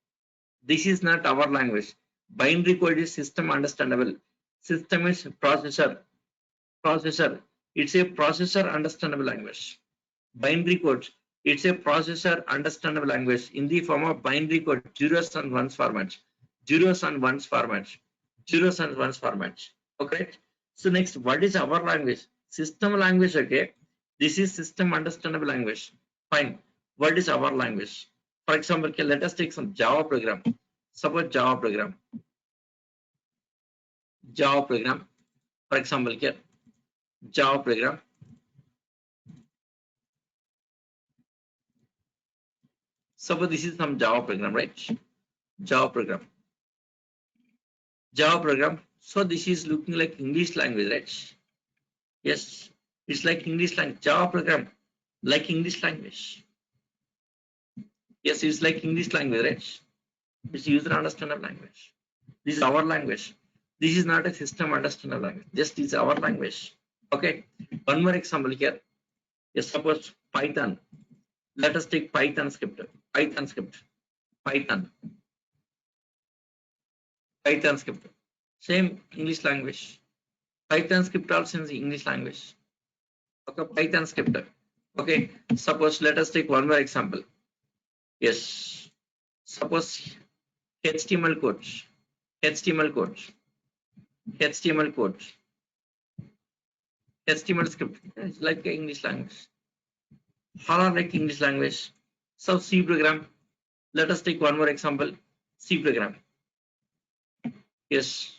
This is not our language. Binary code is system understandable. System is processor. Processor. It's a processor understandable language. Binary code. It's a processor understandable language in the form of binary code, zeros and ones format. Zeros and ones format. Zeros and ones format. Okay. So next, what is our language? System language. Okay. This is system understandable language. Fine. What is our language? For example, okay, let us take some Java program. Suppose Java program. Java program. For example, okay, Java program. Suppose this is some Java program, right? Java program. Java program. So this is looking like English language, right? Yes, it's like English language. Java program, like English language. Yes, it's like English language, right? It's user understandable language. This is our language. This is not a system understandable language. Just is our language. Okay. One more example here. Yes, suppose Python. Let us take Python script. Python script. Python. Python script. Same English language. Python script also in the English language. Okay, Python script. Okay, suppose let us take one more example. Yes, suppose HTML code, HTML code, HTML code, HTML script. It's like English language. All are like English language. So C program. Let us take one more example. C program. Yes,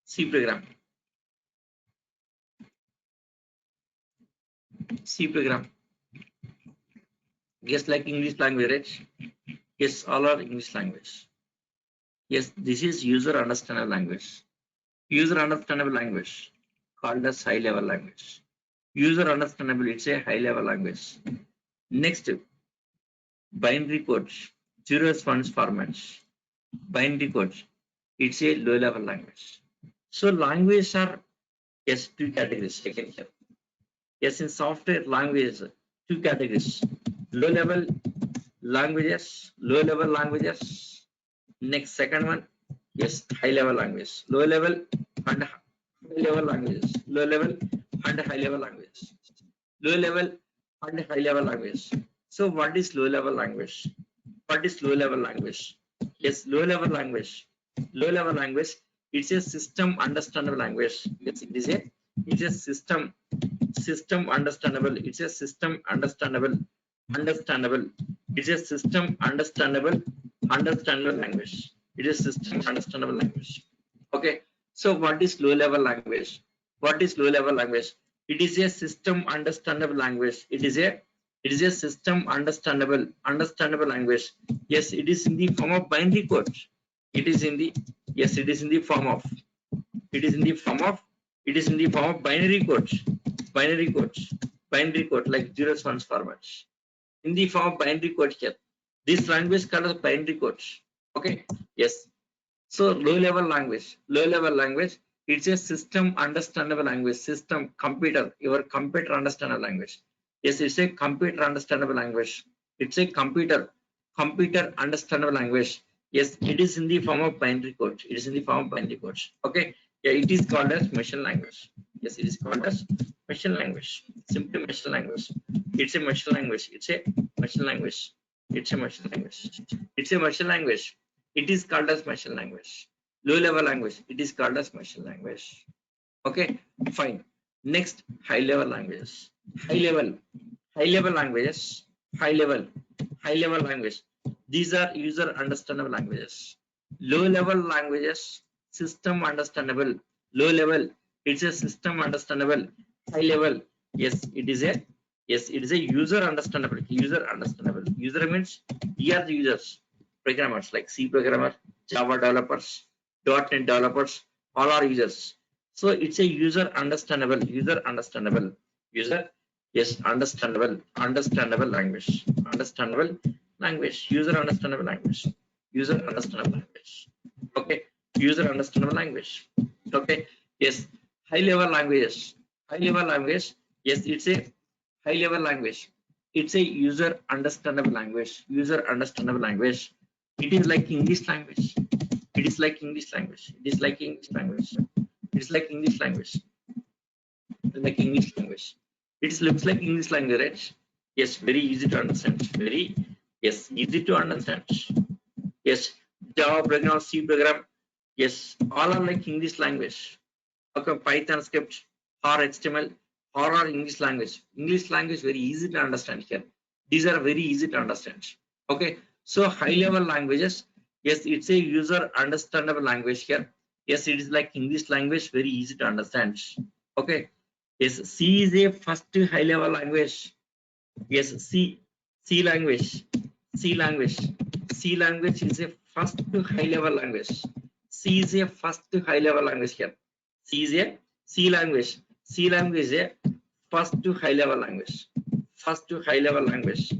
C program. C program. Yes, like English language, right? Yes, all are English language. Yes, this is user understandable language. User understandable language called as high level language. User understandable, it's a high level language. Next, binary codes, zeros ones formats. Binary codes, it's a low level language. So languages are yes, two categories taken here. Yes, in software languages, two categories. Low level languages, low level languages. Next, second one, yes, high level language. Low level and high level languages. Low level and high level languages. Low level and high level language. So what is low level language? What is low level language? Yes, low level language. Low level language. It's a system understandable language. Yes, it's a system understandable. It's a system understandable. Understandable. It's a system understandable language. It is system understandable language. Okay. So what is low level language? What is low level language? It is a system understandable language. It is a system understandable language. Yes, it is in the form of binary code. It is in the, yes, it is in the form of, it is in the form of, it is in the form of binary codes, binary codes, binary code like zeros ones formats. In the form of binary code here. This language called as binary codes. Okay. Yes. So low level language, low level language, it's a system understandable language, system computer, your computer understandable language. Yes, it's a computer understandable language. It's a computer understandable language. Yes, it is in the form of binary code. It is in the form of binary codes. Okay. Yeah, it is called as machine language. Yes, it is called as machine language. Simply machine language. It's a machine language. It's a machine language. It's a machine language. It's a machine language. It is called as machine language. Low level language, it is called as machine language. Okay, fine. Next, high level languages. High level languages, high level language. These are user understandable languages. Low level languages, system understandable. Low level, it's a system understandable. High level, yes, it is a, yes, it is a user understandable. User understandable. User means here the users, programmers like C programmer, Java developers, .NET developers, all are users. So it's a user understandable, user, yes, understandable language, user understandable language, user understandable language. Okay, user understandable language. Okay, yes, high level languages, yes, it's a high level language. It's a user understandable language, It is like English language. It is like English language. It is like English language. It is like English language. Like English language. It looks like English language, right? Yes, very easy to understand. Very, yes, easy to understand. Yes, Java program, C program. Yes, all are like English language. Okay, Python script or HTML or are English language. English language very easy to understand here. These are very easy to understand. Okay, so high level languages. Yes, it's a user understandable language here. Yes, it is like English language, very easy to understand. Okay. Yes, C is a first high level language. Yes, C language, C language is a first high level language. C is a first high level language here. C is a C language. C language is a first high level language. First high level language.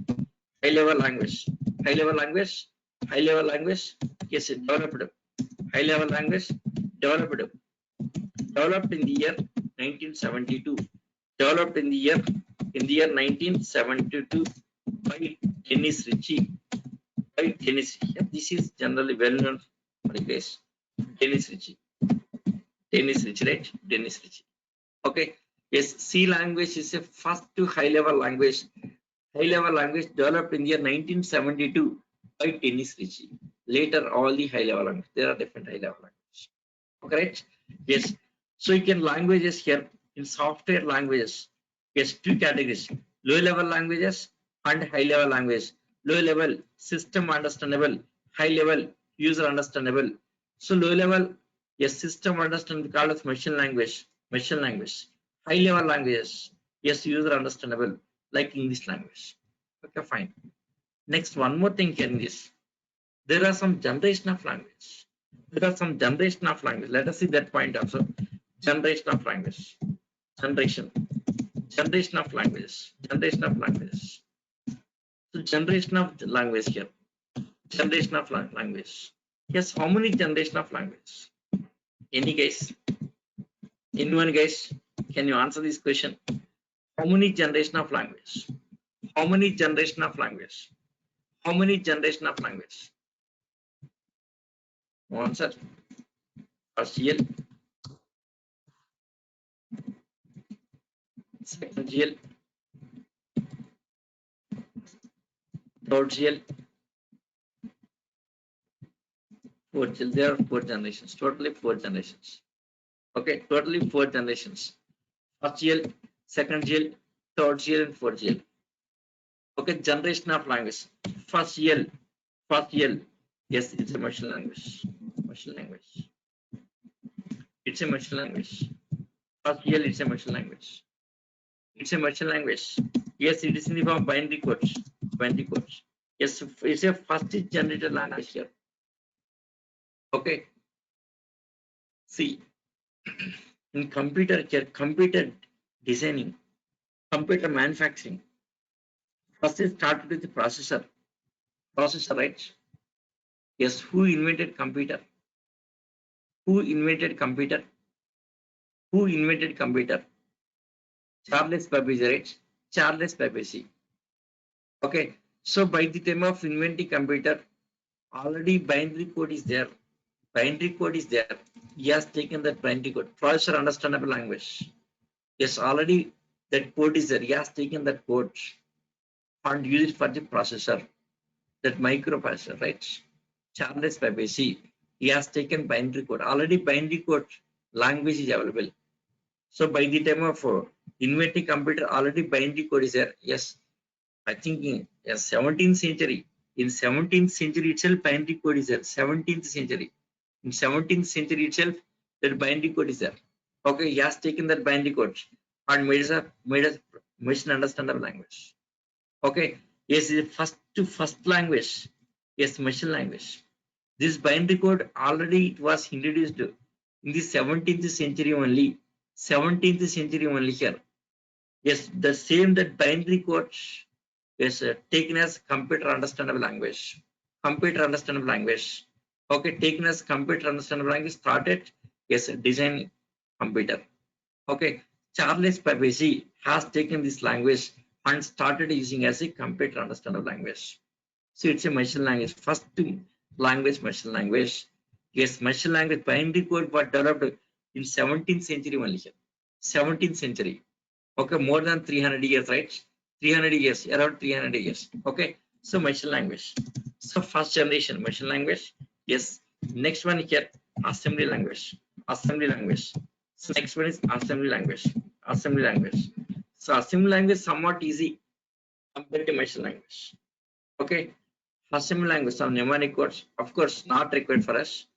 High level language. High level language. High level language. Yes, developed. High level language developed. Developed in the year 1972. Developed in the year 1972 by Dennis Ritchie. By Dennis Ritchie. This is generally well known for the case. Dennis Ritchie. Dennis Ritchie, right? Dennis Ritchie. Okay. Yes, C language is a first high level language. High level language developed in the year 1972 by Dennis Ritchie. Later, all the high level language. There are different high level languages. Correct? Yes. So you can languages here in software languages. Yes, two categories: low level languages and high level language. Low level system understandable, high level user understandable. So low level, yes, system understandable called as machine language. High level languages, yes, user understandable like English language. Okay, fine. Next, one more thing here in this. There are some generation of language. Let us see that point also. Generation of language. Generation of languages. So generation of language here. Generation of language. Yes, how many generation of language? Any guys? Anyone guys? Can you answer this question? How many generation of language? How many generation of language? How many generation of language? No answer. First GL, second GL, third GL, fourth GL. There are 4 generations. Totally 4 generations. Okay, totally 4 generations. First GL, second GL, third GL, and fourth GL. Okay, generation of language. First GL. Yes, it's a machine language. It's a machine language. First GL, it's a machine language. Yes, it is in the form of binary codes. Yes, it's a first generated language here. Okay, see, in computer care, computer designing, computer manufacturing, first it started with the processor, right? Yes, who invented computer? Who invented computer? Who invented computer? Charles Babbage, right? Charles Babbage. Okay, so by the time of inventing computer, already binary code is there. Binary code is there. He has taken that binary code. Processor understandable language. Yes, already that code is there. He has taken that code and used it for the processor, that microprocessor, right? Charles Babbage. He has taken binary code. Already binary code language is available. So by the time of inventing computer, already binary code is there. Yes, I think in 17th century, in 17th century itself, binary code is there. 17th century, in 17th century itself, that binary code is there. Okay, he has taken that binary code and made a machine understandable language. Okay, yes, the first language, yes, machine language. This binary code already it was introduced in the 17th century only. 17th century only here. Yes, the same that binary code is taken as computer understandable language. Computer understandable language. Okay, taken as computer understandable language started. Yes, design computer. Okay, Charles Babbage has taken this language and started using as a computer understandable language. So it's a machine language. First language, machine language. Yes, machine language binary code was developed in 17th century only. 17th century. Okay, more than 300 years, right? 300 years, around 300 years. Okay, so machine language. So first generation machine language. Yes. Next one here, assembly language. Assembly language. So next one is assembly language. Assembly language. So assembly language somewhat easy compared to machine language. Okay. Assembly language, some mnemonic codes, of course, not required for us.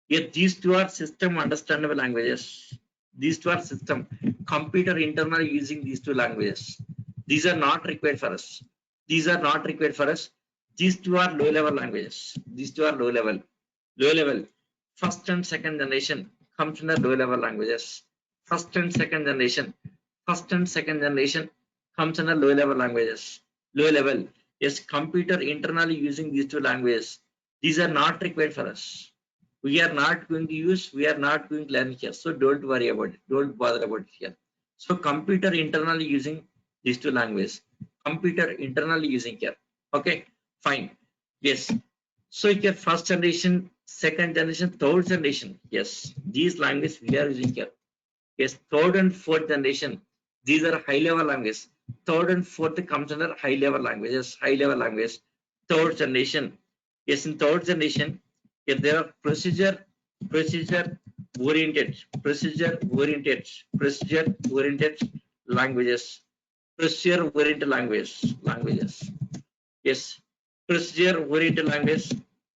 Yet these two are system understandable languages. These two are system computer internally using these two languages. These are not required for us. These are not required for us. These two are low level languages. These two are low level. Low level. First and second generation comes in the low level languages. First and second generation. First and second generation comes in the low level languages. Low level. Yes, computer internally using these two languages. These are not required for us. We are not going to use, we are not going to learn here. So don't worry about it. Don't bother about it here. So computer internally using these two languages. Computer internally using here. Okay, fine. Yes. So here first generation, second generation, third generation. Yes, these languages we are using here. Yes, third and fourth generation. These are high level languages. Third and fourth comes under high level languages. High level language. Third generation. Yes, in third generation, if there are procedure oriented languages. Procedure oriented languages. Yes, procedure oriented language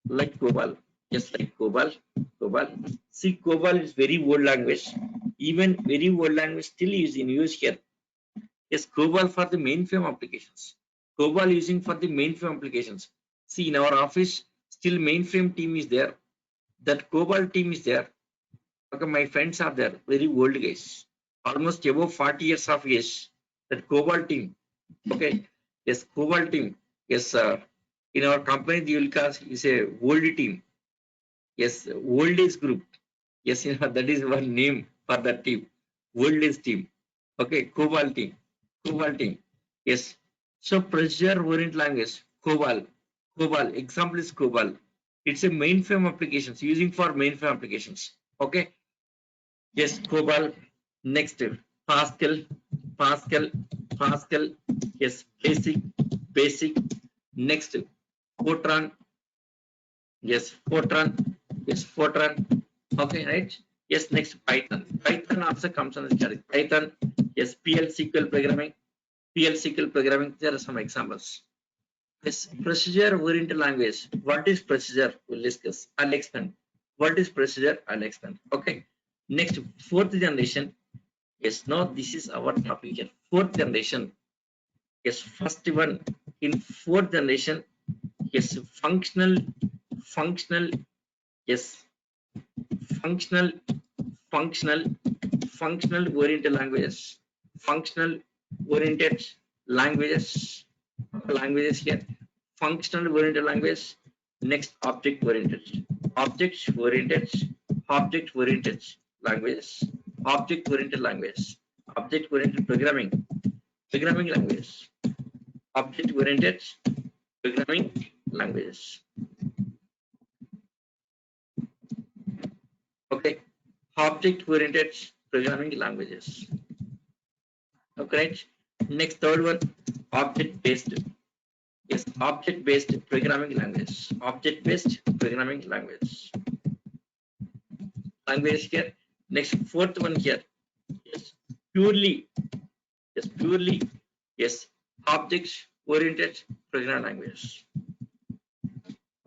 like COBOL. Yes, like COBOL. See, COBOL is very old language. Even very old language still is in use here. Yes, COBOL for the mainframe applications. COBOL using for the mainframe applications. See, in our office, still mainframe team is there. That COBOL team is there. Okay, my friends are there, very old guys, almost above 40 years of age. That COBOL team. Okay, yes, COBOL team. Yes, in our company, the Ulcas is a old team. Yes, old age group. Yes, that is one name for that team. Old age team. Okay, COBOL team. COBOL team. Yes. So procedure oriented language. COBOL. COBOL. Example is COBOL. It's a mainframe applications using for mainframe applications. Okay. Yes, COBOL. Next, Pascal. Pascal. Pascal. Yes, basic. Next, Fortran. Yes, Fortran. Yes, Fortran. Okay, right? Yes, next Python. Python also comes on the category. Python. Yes, PL SQL programming. PL SQL programming. There are some examples. Yes, procedure oriented language. What is procedure? We'll discuss. I'll explain. What is procedure? I'll explain. Okay. Next, fourth generation. Yes, now this is our topic here. Fourth generation. Yes, first one in fourth generation. Yes, functional. Yes, functional, functional, functional oriented languages, functional oriented languages, languages here, functional oriented language. Next, object oriented, object oriented, object oriented languages, object oriented language, object oriented programming, programming language, object oriented programming languages. Okay, object oriented programming languages. Okay, next, third one, object based. Yes, object based programming language, object based programming language. Language here. Next, fourth one here. Yes, purely, yes, purely, yes, object oriented programming language.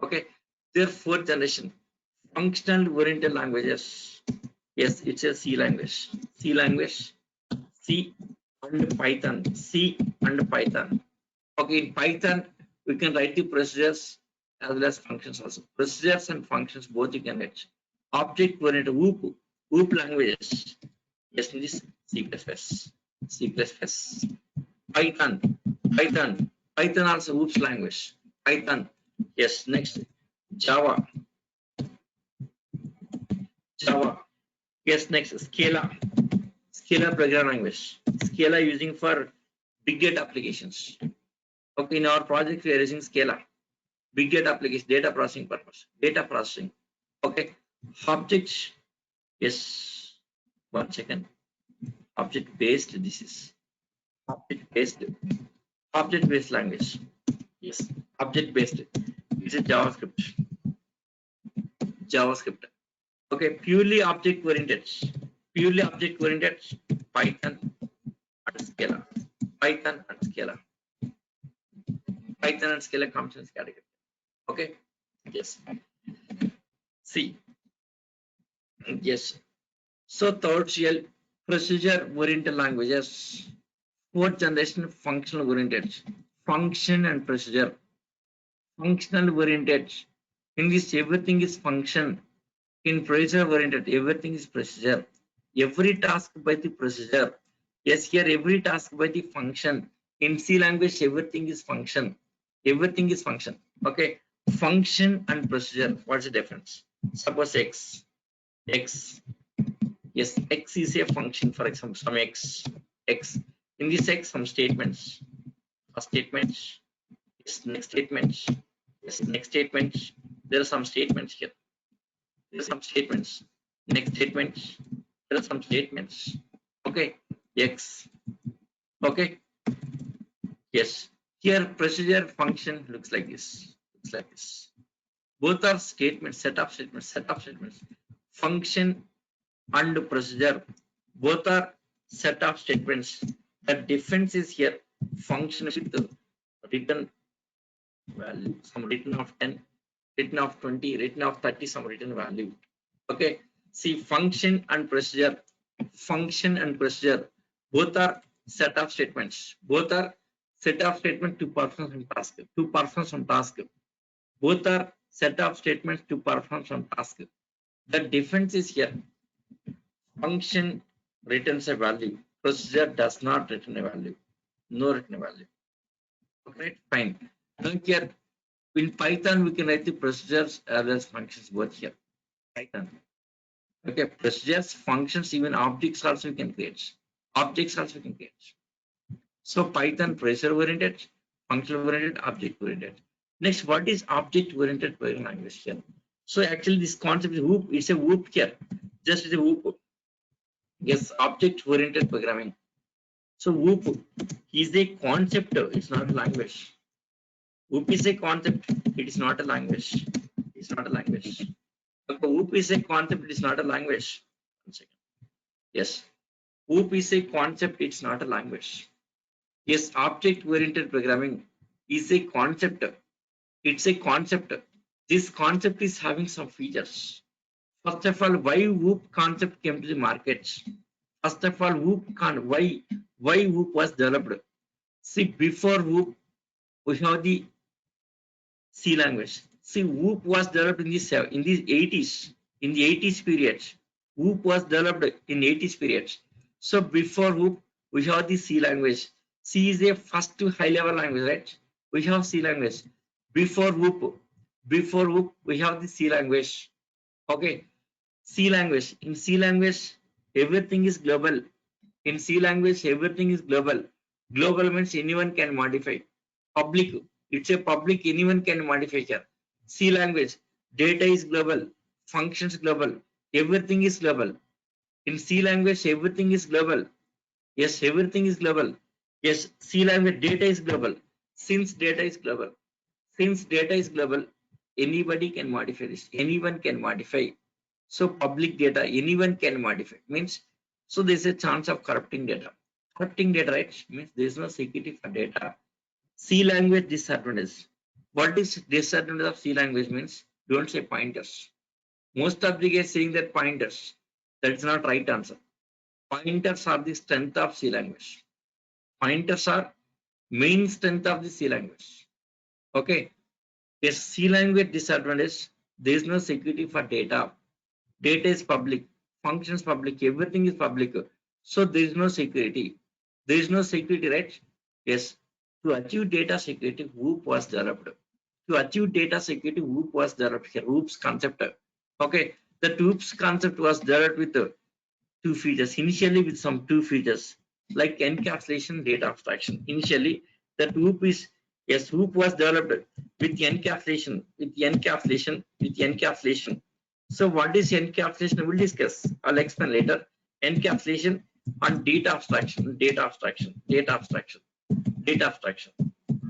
Okay, their fourth generation, functional oriented languages. Yes, it's a C language, C language, C and Python, C and Python. Okay, in Python we can write the procedures as well as functions also. Procedures and functions both you can write. Object oriented OOP languages. Yes, in this C++, C++, Python, Python also OOPS language. Python. Yes, next, Java, Java. Yes, next, Scala, Scala programming language. Scala using for big data applications. Okay, in our project we are using Scala, big data application, data processing purpose, data processing. Okay, objects. Yes, 1 second. Object based. This is object based. Object based language. Yes, object based. This is JavaScript. JavaScript. Okay, purely object oriented. Purely object oriented. Python and Scala. Python and Scala. Python and Scala comes in this category. Okay. Yes. C. Yes. So third CL, procedure oriented languages. Fourth generation, functional oriented. Function and procedure. Functional oriented. In this, everything is function. In procedure oriented, everything is procedure. Every task by the procedure. Yes, here every task by the function. In C language, everything is function. Everything is function. Okay. Function and procedure. What's the difference? Suppose X. X. Yes, X is a function, for example, some X. X. In this X, some statements. Statements. Yes, next statements. Yes, next statements. There are some statements here. There are some statements. Next statements. There are some statements. Okay. X. Okay. Yes. Here procedure function looks like this. Looks like this. Both are statements, set of statements, set of statements. Function and procedure. Both are set of statements. The difference is here. Function with the written value, some written of 10, written of 20, written of 30, some written value. Okay. See, function and procedure. Function and procedure. Both are set of statements. Both are set of statements to perform some task. To perform some task. Both are set of statements to perform some task. The difference is here. Function returns a value. Procedure does not return a value. No return value. Okay, fine. Now here in Python we can write the procedures as well as functions both here. Python. Okay, procedures, functions, even objects also we can create. Objects also we can create. So Python procedure oriented, functional oriented, object oriented. Next, what is object oriented programming language here? So actually this concept is OOP. It's a OOP here. Just as a OOP. Yes, object oriented programming. So OOP is a concept. It's not a language. OOP is a concept. It is not a language. It's not a language. Okay, OOP is a concept. It is not a language. 1 second. Yes, OOP is a concept. It's not a language. Yes, object oriented programming is a concept. It's a concept. This concept is having some features. First of all, why OOP concept came to the market? First of all, why OOP was developed? See, before OOP, we have the C language. See, OOP was developed in the 80s. In the 80s period, OOP was developed in 80s periods. So before OOP, we have the C language. C is a first high level language, right? We have C language. Before OOP, we have the C language. Okay, C language. In C language, everything is global. In C language, everything is global. Global means anyone can modify. Public, it's a public, anyone can modify here. C language, data is global, functions global, everything is global. In C language, everything is global. Yes, everything is global. Yes, C language, data is global. Since data is global, anybody can modify this. Anyone can modify. So public data, anyone can modify. Means, so there's a chance of corrupting data. Corrupting data, right? Means there's no security for data. C language disadvantage. What is disadvantage of C language means? Don't say pointers. Most of the guys saying that pointers. That's not right answer. Pointers are the strength of C language. Pointers are main strength of the C language. Okay. Yes, C language disadvantage. There is no security for data. Data is public, functions public, everything is public. So there is no security. There is no security, right? Yes. To achieve data security, OOP was developed. To achieve data security, OOP was developed here. OOP's concept. Okay. The OOP's concept was developed with two features. Initially with some two features like encapsulation, data abstraction. Initially, that OOP is, yes, OOP was developed with encapsulation, So what is encapsulation? We'll discuss. I'll explain later. Encapsulation and data abstraction.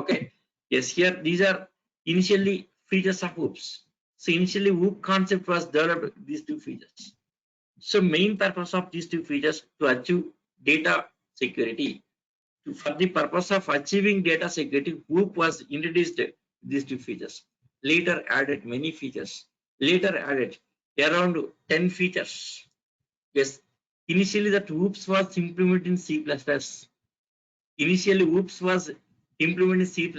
Okay. Yes, here these are initially features of OOPs. So initially OOP concept was developed these two features. So main purpose of these two features to achieve data security. For the purpose of achieving data security, OOP was introduced these two features. Later added many features. Later added around 10 features. Yes, initially that OOPs was implemented in C++. Initially OOPs was implemented in C++.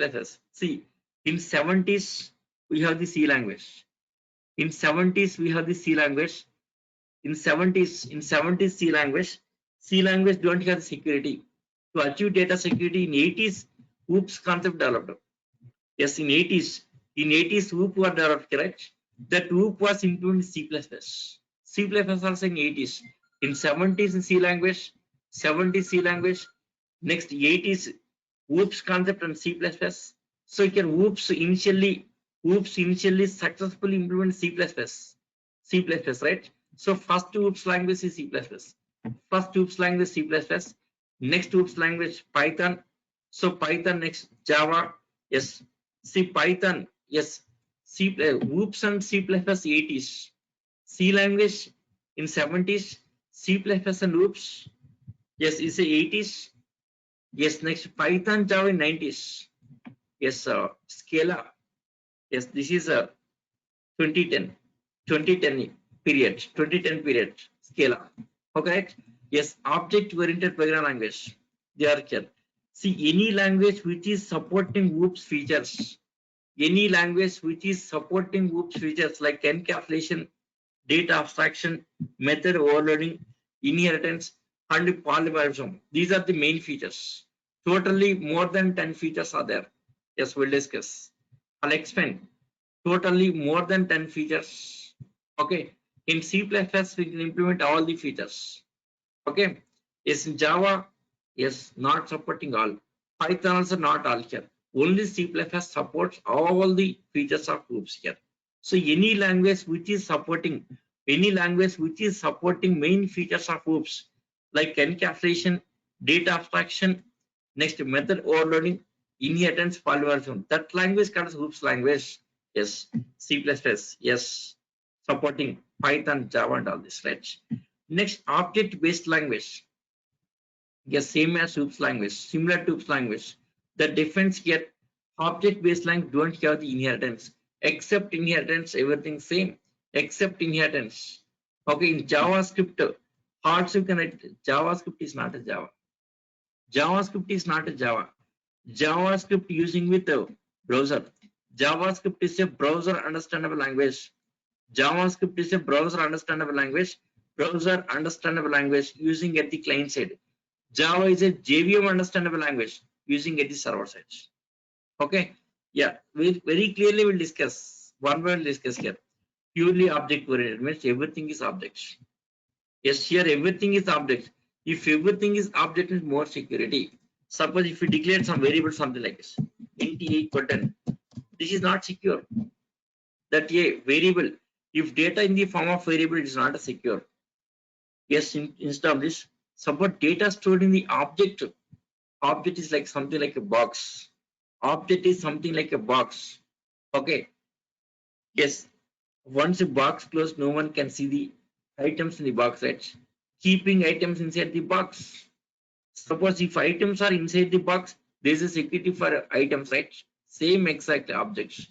See, in 70s we have the C language. In 70s we have the C language. In 70s C language don't have security. To achieve data security in 80s, OOP's concept developed. Yes, in 80s OOP were developed, correct? That OOP was implemented in C++. C++ also in 80s. In 70s in C language, 70s C language, next 80s OOP's concept and C++. So here OOP's initially successfully implemented C++, right? So first OOP's language is C++. First OOP's language C++. Next OOP's language Python. So Python, next Java. Yes. See Python. Yes. C OOPs and C++ 80s. C language in 70s. C++ and OOPs. Yes, it's a 80s. Yes. Next Python, Java in 90s. Yes. Scala. Yes. This is a 2010 period. Scala. Okay. Yes, object-oriented programming language. They are here. See, any language which is supporting OOPs features, like encapsulation, data abstraction, method overloading, inheritance, and polymorphism. These are the main features. Totally more than 10 features are there. Yes, we'll discuss. I'll explain. Totally more than 10 features. Okay. In C++, we can implement all the features. Okay. Yes, in Java, yes, not supporting all. Python also not all here. Only C++ supports all the features of OOPs here. So any language which is supporting main features of OOPs like encapsulation, data abstraction, next method overloading, inheritance, polymorphism. That language called OOPs language. Yes, C++. Yes, supporting Python, Java, and all this, right? Next, object-based language. Yes, same as OOPs language, similar to OOPs language. The difference here, object-based language don't have the inheritance. Except inheritance, everything same. Except inheritance. Okay, in JavaScript, hardship connect. JavaScript is not a Java. JavaScript using with a browser. JavaScript is a browser understandable language. browser understandable language using at the client side. Java is a JVM understandable language using at the server side. Okay. Yeah, we very clearly will discuss. One will discuss here. Purely object oriented means everything is objects. Yes, here everything is object. If everything is object, is more security. Suppose if you declare some variable something like this, int a equal 10, this is not secure. That a variable, if data in the form of variable, it is not a secure. Yes, instead of this, suppose data stored in the object. Object is like something like a box. Object is something like a box. Okay. Yes. Once a box closed, no one can see the items in the box, right? Keeping items inside the box. Suppose if items are inside the box, there is a security for items, right? Same exact objects.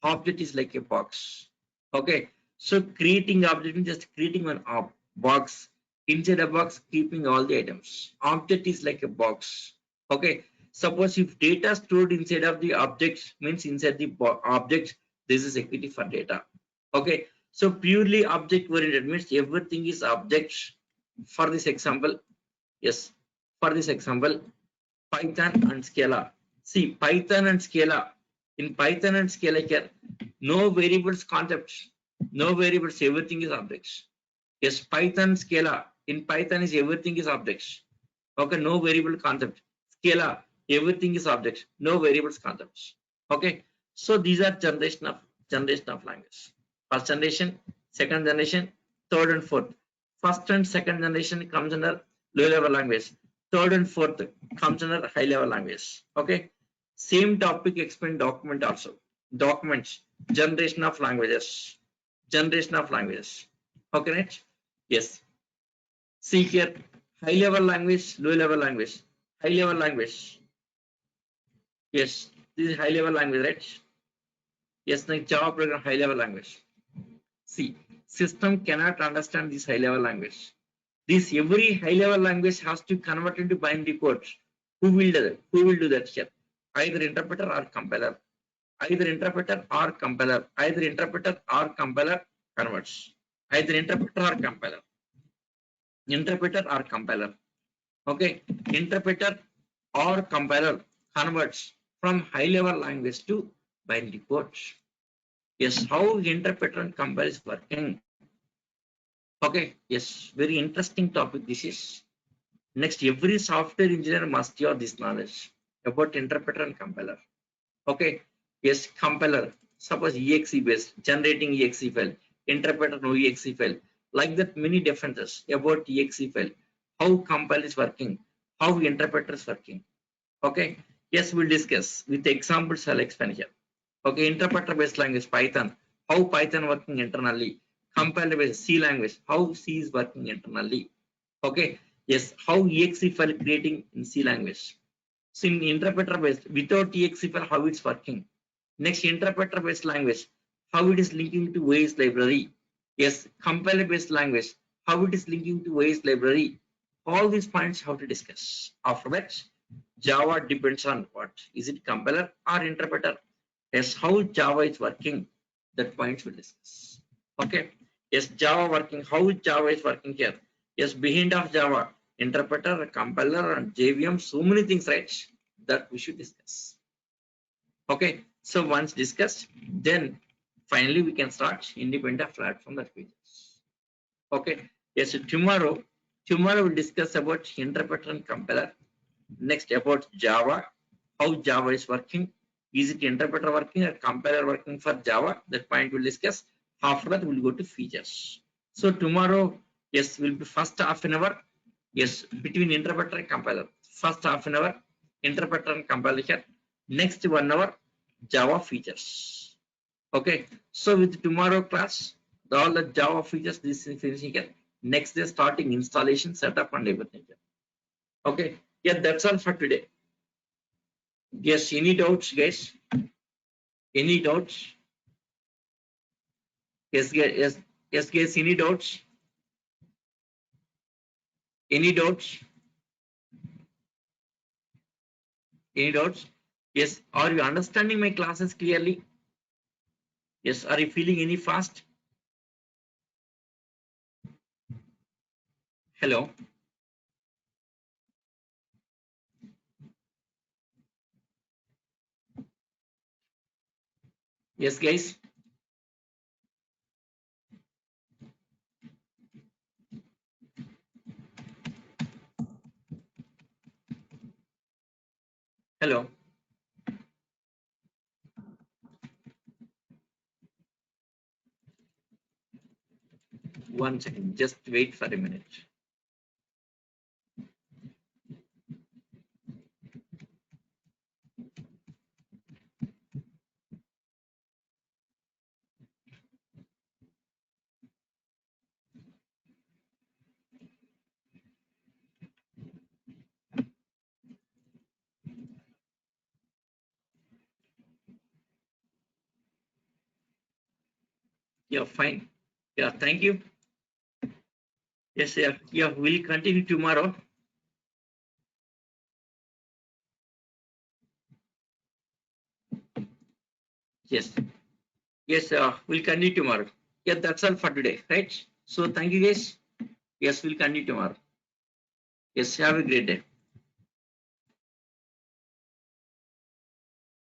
Object is like a box. Okay. So creating object is just creating one box. Inside a box, keeping all the items. Object is like a box. Okay. Suppose if data stored inside of the object means inside the object, there is a security for data. Okay. So purely object oriented means everything is objects. For this example, yes. For this example, Python and Scala. See, Python and Scala. In Python and Scala here, no variables concepts, no variables, everything is objects. Yes, Python, Scala. In Python is everything is objects. Okay, no variable concept. Scala, everything is objects, no variables concepts. Okay, so these are generation of language. First generation, second generation, third and fourth. First and second generation comes under low level language. Third and fourth comes under high level language. Okay, same topic explained document also. Documents, generation of languages, generation of languages. Okay, right? Yes. See here, high level language, low level language. High level language. Yes, this is high level language, right? Yes, like Java program high level language. See, system cannot understand this high level language. This every high level language has to convert into binary code. Who will do that? Who will do that here? Either interpreter or compiler. Either interpreter or compiler. Either interpreter or compiler converts. Either interpreter or compiler. Interpreter or compiler. Okay, interpreter or compiler converts from high level language to binary code. Yes, how interpreter and compiler is working. Okay, yes, very interesting topic this is. Next, every software engineer must have this knowledge about interpreter and compiler. Okay, yes, compiler. Suppose exe based, generating exe file, interpreter no exe file. Like that, many differences about exe file, how compile is working, how interpreter is working. Okay, yes, we'll discuss with examples. I'll explain here. Okay, interpreter based language Python, how Python working internally. Compiler based C language, how C is working internally. Okay, yes, how exe file creating in C language. So in interpreter based, without exe file, how it's working. Next, interpreter based language, how it is linking to OS library. Yes, compiler based language, how it is linking to OS library. All these points how to discuss. After that, Java depends on what? Is it compiler or interpreter? Yes, how Java is working. That points we'll discuss. Okay. Yes, Java working. How Java is working here? Yes, behind of Java, interpreter, compiler, and JVM, so many things, right? That we should discuss. Okay. So once discussed, then finally we can start independent platform that pages. Okay. Yes, so tomorrow we'll discuss about interpreter and compiler. Next about Java, how Java is working. Is it interpreter working or compiler working for Java? That point we'll discuss. After that, we'll go to features. So tomorrow, yes, will be first half an hour. Yes, between interpreter and compiler. First half an hour, interpreter and compiler here. Next 1 hour, Java features. Okay. So with tomorrow class, all the Java features, this is finishing here. Next day, starting installation, setup, and everything. Okay. Yeah, that's all for today. Yes, any doubts, guys? Any doubts? Yes, guys, any doubts? Any doubts? Any doubts? Yes, are you understanding my classes clearly? Yes, are you feeling any fast? Hello. Yes, guys. Hello. One second. Just wait for a minute. Yeah, fine. Yeah, thank you. Yes, yeah, yeah. We'll continue tomorrow. Yes. Yes, we'll continue tomorrow. Yeah, that's all for today, right? So thank you, guys. Yes, we'll continue tomorrow. Yes, have a great day.